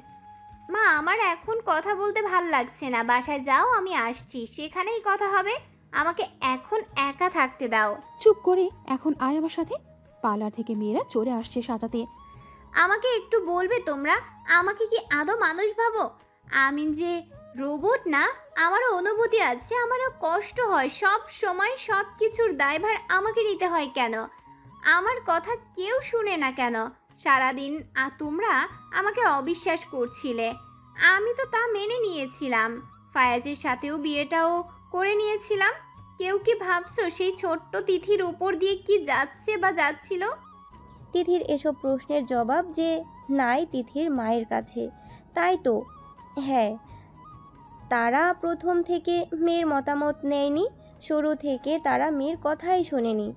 মা আমার এখন কথা বলতে ভাল লাগছে না, বাসায় যাও, আমি আসছি, সেখানেই কথা হবে। আমাকে এখন একা থাকতে দাও। চুপ করে এখন আয় আমার সাথে। পার্লার থেকে মেয়েরা চলে আসছে সাজাতে। আমাকে একটু বলবে তোমরা, আমাকে কি আদৌ মানুষ ভাবো? আমি যে রোবট না, আমারও অনুভূতি আছে, আমারও কষ্ট হয়। সব সময় সব কিছুর দায়ভার আমাকে নিতে হয় কেন? আমার কথা কেউ শুনে না কেন? সারাদিন তোমরা আমাকে অবিশ্বাস করছিলে, আমি তো তা মেনে নিয়েছিলাম। ফায়াজের সাথেও বিয়েটাও করে নিয়েছিলাম। কেউ কি ভাবছো সেই ছোট্ট তিথির উপর দিয়ে কি যাচ্ছে বা যাচ্ছিল? তিথির এসব প্রশ্নের জবাব যে নাই তিথির মায়ের কাছে। তাই তো, হ্যাঁ, তারা প্রথম থেকে মেয়ের মতামত নেয়নি, শুরু থেকে তারা মেয়ের কথাই শোনেনি।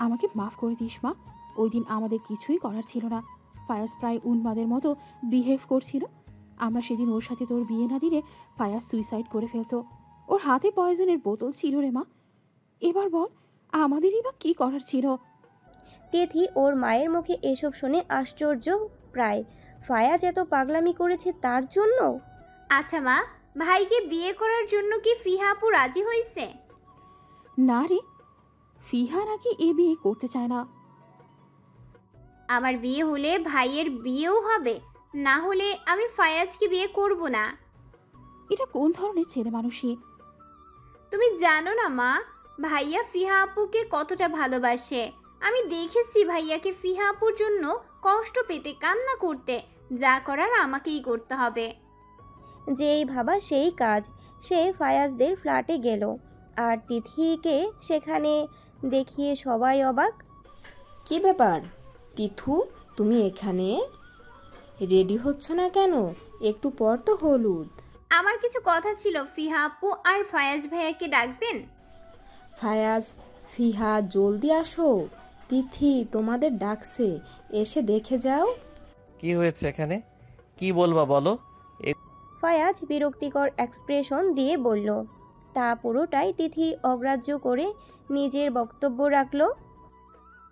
আমাকে মাফ করে দিস মা, ওই দিন আমাদের কিছুই করার ছিল না। ফায়াজ প্রায় উন্মাদের মতো বিহেভ করছিল। আমরা সেদিন ওর সাথে তোর বিয়ে না দিলে ফায়াজ সুইসাইড করে ফেলতো। ওর হাতে পয়জনের বোতল ছিল রে মা। এবার বল, আমাদেরই বা কী করার ছিল? তিথি ওর মায়ের মুখে এসব শুনে আশ্চর্য প্রায়। ফায়াজ এত পাগলামি করেছে তার জন্য? আচ্ছা মা, ভাইকে বিয়ে করার জন্য কি ফিহা আপু রাজি হয়েছে? না রে, ফিহা নাকি এ বিয়ে করতে চায় না। আমার বিয়ে হলে ভাইয়ের বিয়েও হবে, না হলে আমি ফায়াজকে বিয়ে করব না। এটা কোন ধরনের ছেলে মানুষই? তুমি জানো না মা, ভাইয়া ফিহা আপুকে কতটা ভালোবাসে। আমি দেখেছি ভাইয়াকে ফিহা আপুর জন্য কষ্ট পেতে, কান্না করতে। যা করার আমাকেই করতে হবে। যেই ভাবা সেই কাজ। সে ফায়াজদের ফ্ল্যাটে গেল, আর তিথিকে সেখানে দেখিয়ে সবাই অবাক। কি ব্যাপার তিথু, তুমি এখানে? রেডি হচ্ছ না কেন? একটু পর তো হলুদ। আমার কিছু কথা ছিল, ফিহা আপু আর ফায়াজ ভাইয়াকে ডাকবেন? ফায়াজ, ফিহা, জলদি আসো, তিথি তোমাদের ডাকছে, এসে দেখে যাও। কি হয়েছে এখানে? কি বলবা বলো? ফায়াজ বিরক্তিকর এক্সপ্রেশন দিয়ে বলল। তা পুরোটাই তিথি অগ্রাহ্য করে নিজের বক্তব্য রাখল।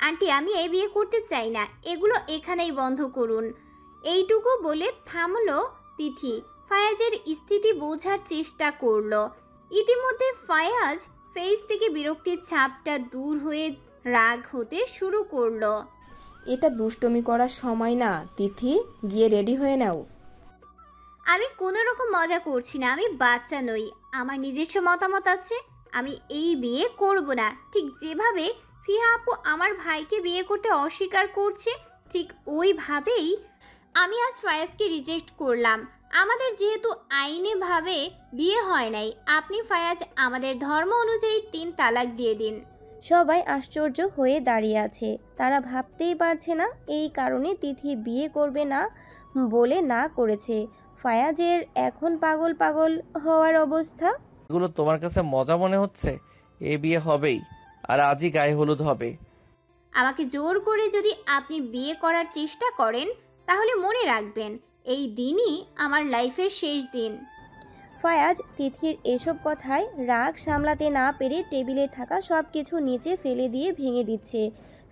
আন্টি, আমি এই বিয়ে করতে চাই না, এগুলো এখানেই বন্ধ করুন। এইটুকু বলে থামলো তিথি। ফায়াজের স্থিতি বোঝার চেষ্টা করলো। ইতিমধ্যে ফায়াজ ফেস থেকে বিরক্তির ছাপটা দূর হয়ে রাগ হতে শুরু করলো। এটা দুষ্টমি করার সময় না তিথি, গিয়ে রেডি হয়ে নাও। আমি কোনো রকম মজা করছি না, আমি বাচ্চা নই, আমার নিজস্ব মতামত আছে। আমি এই বিয়ে করব না। ঠিক যেভাবে ফিহা আপু আমার ভাইকে বিয়ে করতে অস্বীকার করছে, ঠিক ওইভাবেই আমি আজ ফায়াজকে রিজেক্ট করলাম। আমাদের যেহেতু আইনে ভাবে বিয়ে হয় নাই, আপনি ফায়াজ আমাদের ধর্ম অনুযায়ী 3 তালাক দিয়ে দিন। সবাই আশ্চর্য হয়ে দাঁড়িয়ে আছে। তারা ভাবতেই পারছে না এই কারণে তিথি বিয়ে করবে না বলে না করেছে। ফায়াজের এখন পাগল পাগল হওয়ার অবস্থা। এগুলো তোমার কাছে মজা মনে হচ্ছে? এ বিয়ে হবেই, আর আজই গায়ে হলুদ হবে। আমাকে জোর করে যদি আপনি বিয়ে করার চেষ্টা করেন, তাহলে মনে রাখবেন এই দিনই আমার লাইফের শেষ দিন। ফায়াজ তিথির এসব কথায় রাগ সামলাতে না পেরে টেবিলে থাকা সব কিছু নিচে ফেলে দিয়ে ভেঙে দিচ্ছে।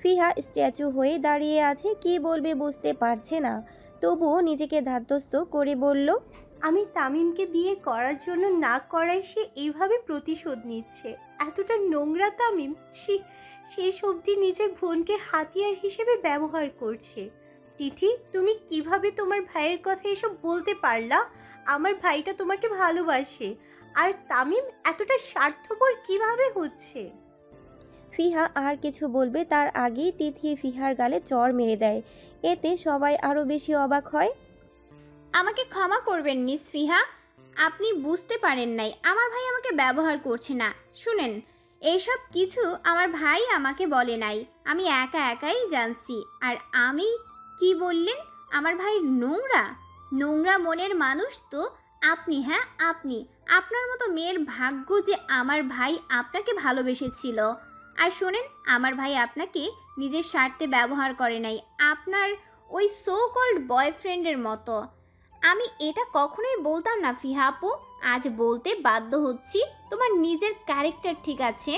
ফিহা স্ট্যাচু হয়ে দাঁড়িয়ে আছে, কি বলবে বুঝতে পারছে না। তবুও নিজেকে ধার্যস্থ করে বলল, আমি তামিমকে বিয়ে করার জন্য না করায় সে এইভাবে প্রতিশোধ নিচ্ছে। এতটা নোংরা তামিম, ছি! শেষ অবধি নিজের বোনকে হাতিয়ার হিসেবে ব্যবহার করছে। তিথি, তুমি কিভাবে তোমার ভাইয়ের কথা এসব বলতে পারলা? আমার ভাইটা তোমাকে ভালোবাসে, আর তামিম এতটা স্বার্থপর কিভাবে হচ্ছে? ফিহা আর কিছু বলবে তার আগেই তিথি ফিহার গালে চড় মেরে দেয়। এতে সবাই আরও বেশি অবাক হয়। আমাকে ক্ষমা করবেন মিস ফিহা, আপনি বুঝতে পারেন নাই আমার ভাই আমাকে ব্যবহার করছে না। শুনেন, এইসব কিছু আমার ভাই আমাকে বলে নাই, আমি একা একাই জানছি। আর আমি কি বললেন? আমার ভাই নোংরা? নোংরা মনের মানুষ তো আপনি। হ্যাঁ আপনি, আপনার মতো মেয়ের ভাগ্য যে আমার ভাই আপনাকে ভালোবেসেছিল। আর শোনেন, আমার ভাই আপনাকে নিজের স্বার্থে ব্যবহার করে নাই, আপনার ওই সো কল্ড বয়ফ্রেন্ডের মতো। আমি এটা কখনোই বলতাম না ফিহা আপু, আজ বলতে বাধ্য হচ্ছি। তোমার নিজের ক্যারেক্টার ঠিক আছে।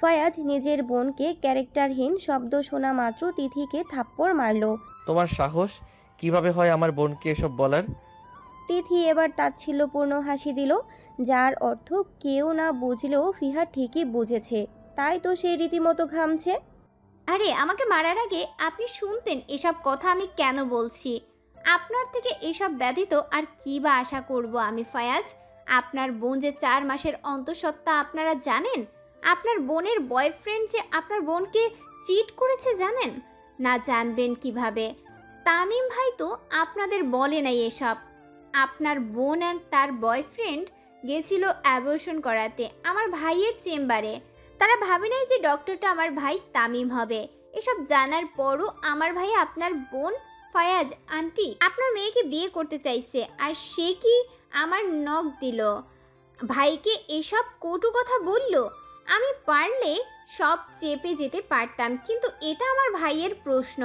ফায়াজ নিজের বোনকে ক্যারেক্টারহীন শব্দ শোনা মাত্র তিথিকে থাপ্পড় মারল। তোমার সাহস কিভাবে হয় আমার বোনকে এসব বলার? তিথি এবার তাচ্ছিল্যপূর্ণ হাসি দিল, যার অর্থ কেউ না বুঝলেও ফিহা ঠিকই বুঝেছে, তাই তো সে রীতিমতো ঘামছে। আরে আমাকে মারার আগে আপনি শুনতেন এসব কথা আমি কেন বলছি। আপনার থেকে এসব ব্যতীত আর কি বা আশা করব আমি ফায়াজ। আপনার বোন যে 4 মাসের অন্তঃসত্ত্বা আপনারা জানেন। আপনার বোনের বয়ফ্রেন্ড যে আপনার বোনকে চিট করেছে জানেন না, জানবেন কিভাবে? তামিম ভাই তো আপনাদের বলে নাই এসব। আপনার বোন আর তার বয়ফ্রেন্ড গেছিল অ্যাবর্শন করাতে আমার ভাইয়ের চেম্বারে। তারা ভাবে নাই যে ডক্টরটা আমার ভাই তামিম হবে। এসব জানার পরও আমার ভাই আপনার বোন ফায়াজ আন্টি আপনার মেয়েকে বিয়ে করতে চাইছে, আর সে কি আমার নখ দিল, ভাইকে এসব কটু কথা বলল। আমি পারলে সব চেপে যেতে পারতাম, কিন্তু এটা আমার ভাইয়ের প্রশ্ন,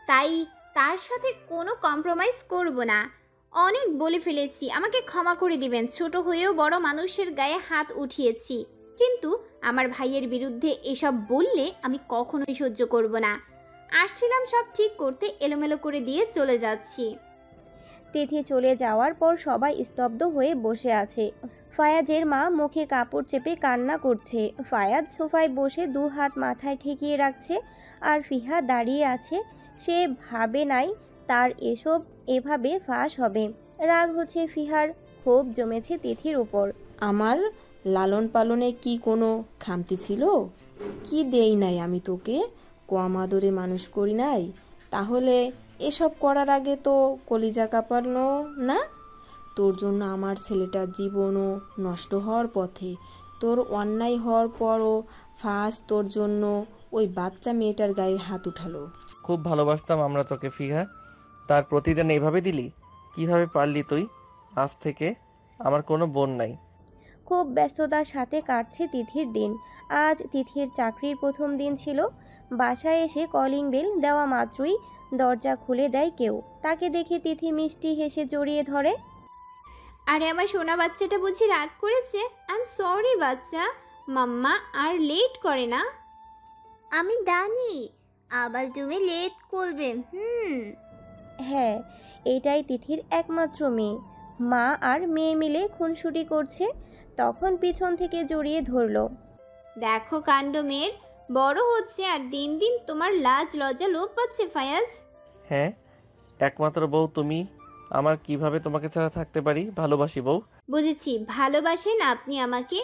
তাই তার সাথে কোনো কম্প্রোমাইজ করব না। অনেক বলে ফেলেছি, আমাকে ক্ষমা করে দিবেন। ছোট হয়েও বড় মানুষের গায়ে হাত উঠিয়েছি, কিন্তু আমার ভাইয়ের বিরুদ্ধে এসব বললে আমি কখনোই সহ্য করব না। আসছিলাম সব ঠিক করতে, এলোমেলো করে দিয়ে চলে যাচ্ছি। তিথি চলে যাওয়ার পর সবাই স্তব্ধ হয়ে বসে আছে। ফায়াজের মা মুখে কাপড় চেপে কান্না করছে। ফায়াজ সোফায় বসে 2 হাত মাথায় ঠেকিয়ে রাখছে, আর ফিহা দাঁড়িয়ে আছে। সে ভাবে নাই তার এসব এভাবে ফাঁস হবে। রাগ হচ্ছে ফিহার, ক্ষোভ জমেছে তিথির উপর। আমার লালন পালনে কি কোনো খামতি ছিল? কি দেই নাই আমি তোকে? কম আদরে মানুষ করি নাই? তাহলে এসব করার আগে তো কলিজা কাঁপানো না? তোর জন্য আমার ছেলেটার জীবনও নষ্ট হওয়ার পথে। তোর অন্যায় হওয়ার পরও ফার্স্ট তোর জন্য ওই বাচ্চা মেয়েটার গায়ে হাত উঠালো। খুব ভালোবাসতাম আমরা তোকে ফিহা, তার প্রতিদান এইভাবে দিলি? কিভাবে পারলি তুই? আজ থেকে আমার কোনো বোন নাই। খুব ব্যস্ততার সাথে কাটছে তিথির দিন। আজ তিথির চাকরির প্রথম দিন ছিল। বাসায় এসে কলিং বেল দেওয়া মাত্রই দরজা খুলে দেয় কেউ। তাকে দেখে তিথি মিষ্টি হেসে জড়িয়ে ধরে। আরে আমার সোনা বাচ্চাটা বুঝি রাগ করেছে? আই এম সরি বাচ্চা, মাম্মা আর লেট করে না। আমি জানি আবার তুমি লেট করবে। হ্যাঁ, এটাই তিথির একমাত্র মেয়ে। মা আর মেয়ে মিলে খুনসুটি করছে, তখন পিছন থেকে জড়িয়ে ধরলো। দেখো কাণ্ড মেয়ের, বড় হচ্ছে আর দিন দিন তোমার লাজ লজ্জা লোপ পাচ্ছে ফায়াজ। হ্যাঁ, একমাত্র বউ তুমি। আমার কিভাবে তোমাকে ছাড়া থাকতে পারি? ভালোবাসি বউ। বুঝেছি, ভালোবাসেন আপনি আমাকে।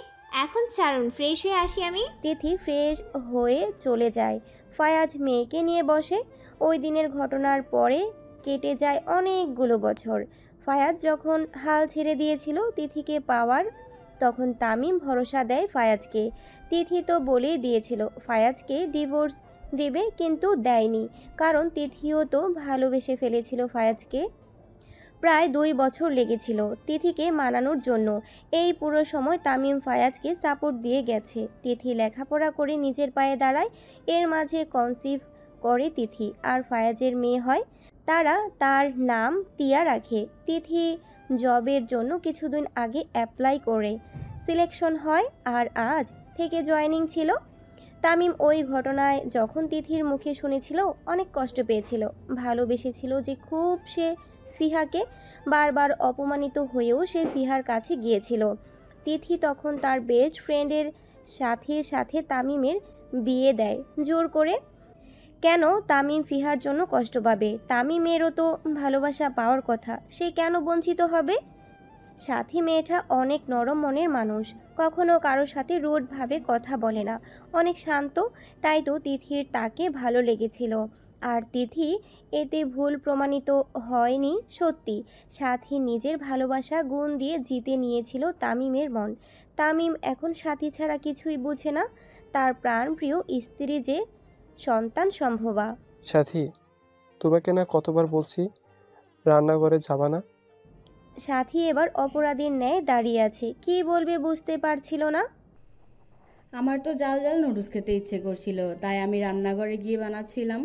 এখন ছাড়ুন, ফ্রেশ হয়ে আসি আমি। তিথি ফ্রেশ হয়ে চলে যায়। ফায়াজ মেয়েকে নিয়ে বসে। ওই দিনের ঘটনার পরে কেটে যায় অনেকগুলো বছর। ফায়াজ যখন হাল ছেড়ে দিয়েছিল তিথিকে পাওয়ার, তখন তামিম ভরসা দেয় ফায়াজকে। তিথি তো বলেই দিয়েছিল ফায়াজকে ডিভোর্স দেবে, কিন্তু দেয়নি, কারণ তিথিও তো ভালোবেসে ফেলেছিল ফায়াজকে। প্রায় 2 বছর লেগেছিল তিথিকে মানানোর জন্য। এই পুরো সময় তামিম ফায়াজকে সাপোর্ট দিয়ে গেছে। তিথি লেখাপড়া করে নিজের পায়ে দাঁড়ায়। এর মাঝে কনসিভ করে তিথি, আর ফায়াজের মেয়ে হয়। তারা তার নাম তিয়া রাখে। তিথি জবের জন্য কিছুদিন আগে অ্যাপ্লাই করে সিলেকশন হয়, আর আজ থেকে জয়েনিং ছিল। তামিম ওই ঘটনায় যখন তিথির মুখে শুনেছিল অনেক কষ্ট পেয়েছিল। ভালোবেসেছিল যে খুব সে ফিহাকে। বারবার অপমানিত হয়েও সে ফিহার কাছে গিয়েছিল। তিথি তখন তার বেস্ট ফ্রেন্ডের সাথে তামিমের বিয়ে দেয় জোর করে। কেন তামিম ফিহার জন্য কষ্ট পাবে? তামিমেরও তো ভালোবাসা পাওয়ার কথা, সে কেন বঞ্চিত হবে? সাথী মেয়েটা অনেক নরম মনের মানুষ, কখনো কারোর সাথে রুডভাবে কথা বলে না, অনেক শান্ত। তাই তো তিথির তাকে ভালো লেগেছিল। আর তিথি এতে ভুল প্রমাণিত হয়নি। সত্যি সাথী নিজের ভালোবাসা গুণ দিয়ে জিতে নিয়েছিল তামিমের মন। তামিম এখন সাথী ছাড়া কিছুই বুঝে না। তার প্রাণপ্রিয় স্ত্রী যে সন্তান সম্ভবা। সাথী, তোমাকে না কতবার বলছি রান্নাঘরে যাবা না? সাথী এবার অপরাধীর ন্যায় দাঁড়িয়ে আছে, কি বলবে বুঝতে পারছিল না। আমার তো জাল জাল নুডলস খেতে ইচ্ছে করছিল, তাই আমি রান্নাঘরে গিয়ে বানাচ্ছিলাম।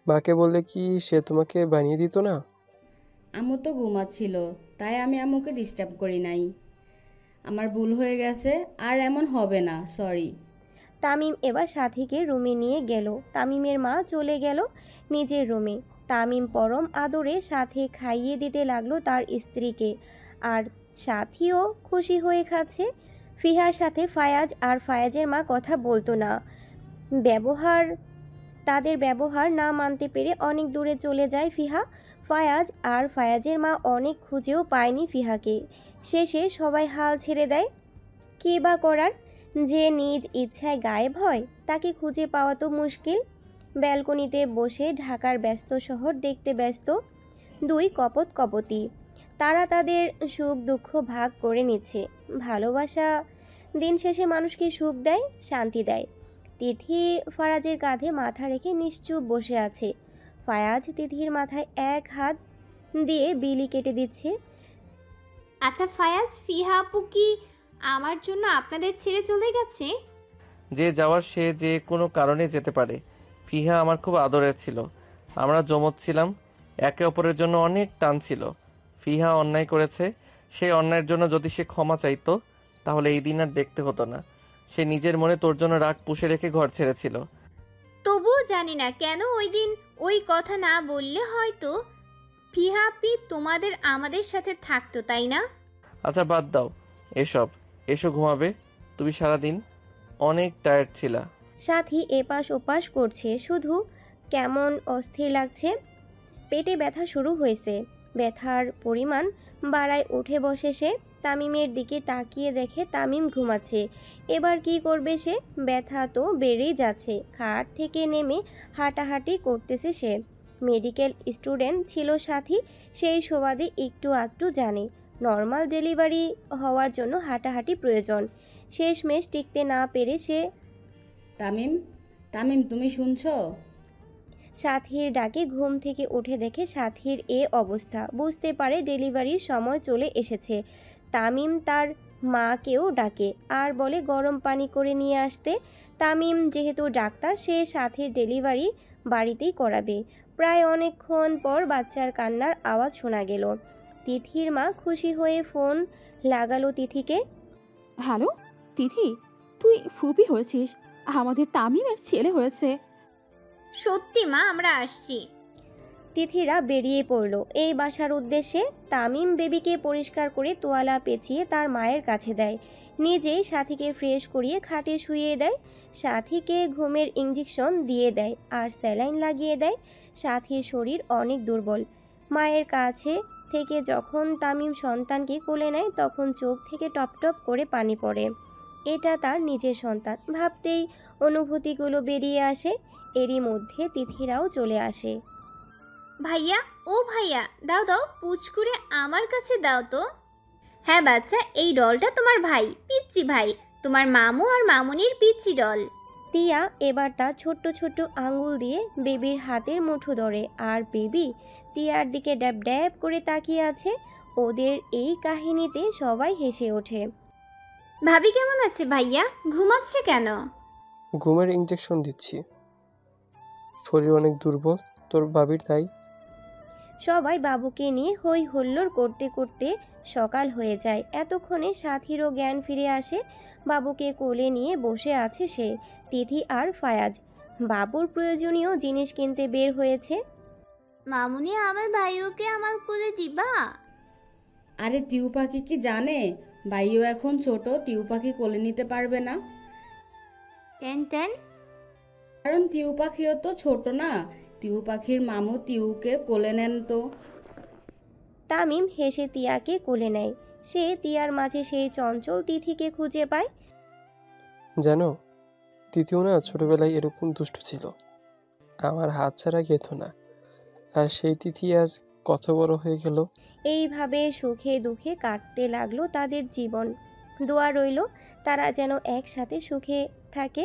মাকে বললে কি সে তোমাকে বানিয়ে দিত না? আম্মু তো ঘুমাচ্ছিল, তাই আমি আম্মুকে ডিস্টার্ব করি নাই। আমার ভুল হয়ে গেছে, আর এমন হবে না, সরি। তামিম এবার সাথীকে রুমে নিয়ে গেল। তামিমের মা চলে গেল নিজের রুমে। তামিম পরম আদরে সাথে খাইয়ে দিতে লাগলো তার স্ত্রীকে, আর সাথীও খুশি হয়ে খাচ্ছে। ফিহার সাথে ফায়াজ আর ফায়াজের মা কথা বলতো না। ব্যবহার তাদের ব্যবহার না মানতে পেরে অনেক দূরে চলে যায় ফিহা। ফায়াজ আর ফায়াজের মা অনেক খুঁজেও পায়নি ফিহাকে। শেষে সবাই হাল ছেড়ে দেয়। কী বা করার, যে নিজ ইচ্ছায় গায়েব হয় তাকে খুঁজে পাওয়া তো মুশকিল। ব্যালকনিতে বসে ঢাকার ব্যস্ত শহর দেখতে ব্যস্ত দুই কপতি। তারা তাদের সুখ দুঃখ ভাগ করে নিচ্ছে। ভালোবাসা দিন শেষে মানুষকে সুখ দেয়, শান্তি দেয়। তিথি ফারাজের কাঁধে মাথা রেখে নিশ্চুপ বসে আছে। ফায়াজ তিথির মাথায় এক হাত দিয়ে বিলি কেটে দিচ্ছে। আচ্ছা ফায়াজ, ফিহা আপু কি আমার জন্য আপনাদের ছেড়ে চলে গেছে? যে যাওয়ার সে যে কোনো কারণে যেতে পারে। ফিহা আমার খুব আদরের ছিল। আমরা জমজ ছিলাম, একে অপরের জন্য অনেক টান ছিল। ফিহা অন্যায় করেছে, সেই অন্যায়ের জন্য যদি সে ক্ষমা চাইতো তাহলে এই দিন আর দেখতে হতো না। সে নিজের মনে তোর জন্য রাগ পুষে রেখে ঘর ছেড়েছিল। তবুও জানি না কেন ওই দিন ওই কথা না বললে হয়তো ফিহা আপি তোমাদের আমাদের সাথে থাকতো, তাই না? আচ্ছা বাদ দাও এসব, এসো ঘুমাবে। তুমি সারাদিন অনেক টায়ার্ড ছিলা। সাথী এপাশ ওপাশ করছে, শুধু কেমন অস্থির লাগছে। পেটে ব্যথা শুরু হয়েছে। ব্যথার পরিমাণ বাড়ায় উঠে বসে সে। তামিমের দিকে তাকিয়ে দেখে তামিম ঘুমাচ্ছে। এবার কি করবে সে? ব্যথা তো বেড়েই যাচ্ছে। খাট থেকে নেমে হাঁটাহাঁটি করতেছে সে। মেডিকেল স্টুডেন্ট ছিল সাথী, সেই সুবাদে একটু আধটু জানে নর্মাল ডেলিভারি হওয়ার জন্য হাঁটাহাঁটি প্রয়োজন। শেষমেশ টিকতে না পেরে সে তামিম, তামিম তুমি শুনছো? সাথীর ডাকে ঘুম থেকে উঠে দেখে সাথীর এ অবস্থা। বুঝতে পারে ডেলিভারির সময় চলে এসেছে। তামিম তার মাকেও ডাকে আর বলে গরম পানি করে নিয়ে আসতে। তামিম যেহেতু ডাক্তার, সে সাথীর ডেলিভারি বাড়িতেই করাবে। প্রায় অনেকক্ষণ পর বাচ্চার কান্নার আওয়াজ শোনা গেল। তিথির মা খুশি হয়ে ফোন লাগালো তিথিকে। হ্যালো তিথি, তুই ফুপি হয়েছিস, আমাদের তামিমের ছেলে হয়েছে। সত্যি মা, আমরা আসছি। তিথিরা বেরিয়ে পড়ল এই বাসার উদ্দেশ্যে। তামিম বেবিকে পরিষ্কার করে তোয়ালা পেঁচিয়ে তার মায়ের কাছে দেয়। নিজেই সাথীকে ফ্রেশ করিয়ে খাটে শুইয়ে দেয়। সাথীকে ঘুমের ইঞ্জেকশন দিয়ে দেয় আর স্যালাইন লাগিয়ে দেয়। সাথীর শরীর অনেক দুর্বল। মায়ের কাছে থেকে যখন তামিম সন্তানকে কোলে নেয় তখন চোখ থেকে টপ টপ করে পানি পড়ে। এটা তার নিজের সন্তান ভাবতেই অনুভূতিগুলো বেরিয়ে আসে। এরই মধ্যে তিথিরাও চলে আসে। ভাইয়া, ও ভাইয়া, দাও দাও, পুচকুরে আমার কাছে দাও তো। হ্যাঁ বাচ্চা, এই ডলটা তোমার ভাই, পিচ্চি ভাই, তোমার মামু আর মামুনির পিচ্চি ডল। টিয়া এবার তার ছোট্ট ছোট্ট আঙ্গুল দিয়ে বেবির হাতের মুঠো ধরে, আর বেবি টিয়ার দিকে ড্যাব ড্যাব করে তাকিয়ে আছে। ওদের এই কাহিনীতে সবাই হেসে ওঠে। ভাবি কেমন আছে ভাইয়া? ঘুমাচ্ছে কেন? ঘুমের ইঞ্জেকশন দিচ্ছি, শরীর অনেক দুর্বল তোর বাবির, তাই। সবাই বাবুকে নিয়ে হই হুল্লোড় করতে করতে সকাল হয়ে যায়। এতক্ষণে সাথীরও জ্ঞান ফিরে আসে। বাবুকে কোলে নিয়ে বসে আছে সে। তিথি আর ফায়াজ বাবুর প্রয়োজনীয় জিনিস কিনতে বের হয়েছে। মামুনি, আমার ভাইওকে আমার কোলে দিবা? আরে টিউ পাখি কি জানে ভাইও এখন ছোট, টিউ পাখি কোলে নিতে পারবে না। টেন টেন, কারণ টিউ পাখিও তো ছোট না। টিউ পাখির মামু টিউকে কোলে নেন তো। তামিম হেসে তিয়াকে কোলে নেয়। সে তিয়ার মাঝে সেই চঞ্চল তিথিকে খুঁজে পায়। জানো, তৃতীয় না ছোটবেলায় এরকম দুষ্টু ছিল, আমার হাত ছাড়া খেত না। আর সেই তিথি আজ কত বড় হয়ে গেল। এইভাবে সুখে দুঃখে কাটতে লাগলো তাদের জীবন। দোয়া রইল তারা যেন একসাথে সুখে থাকে।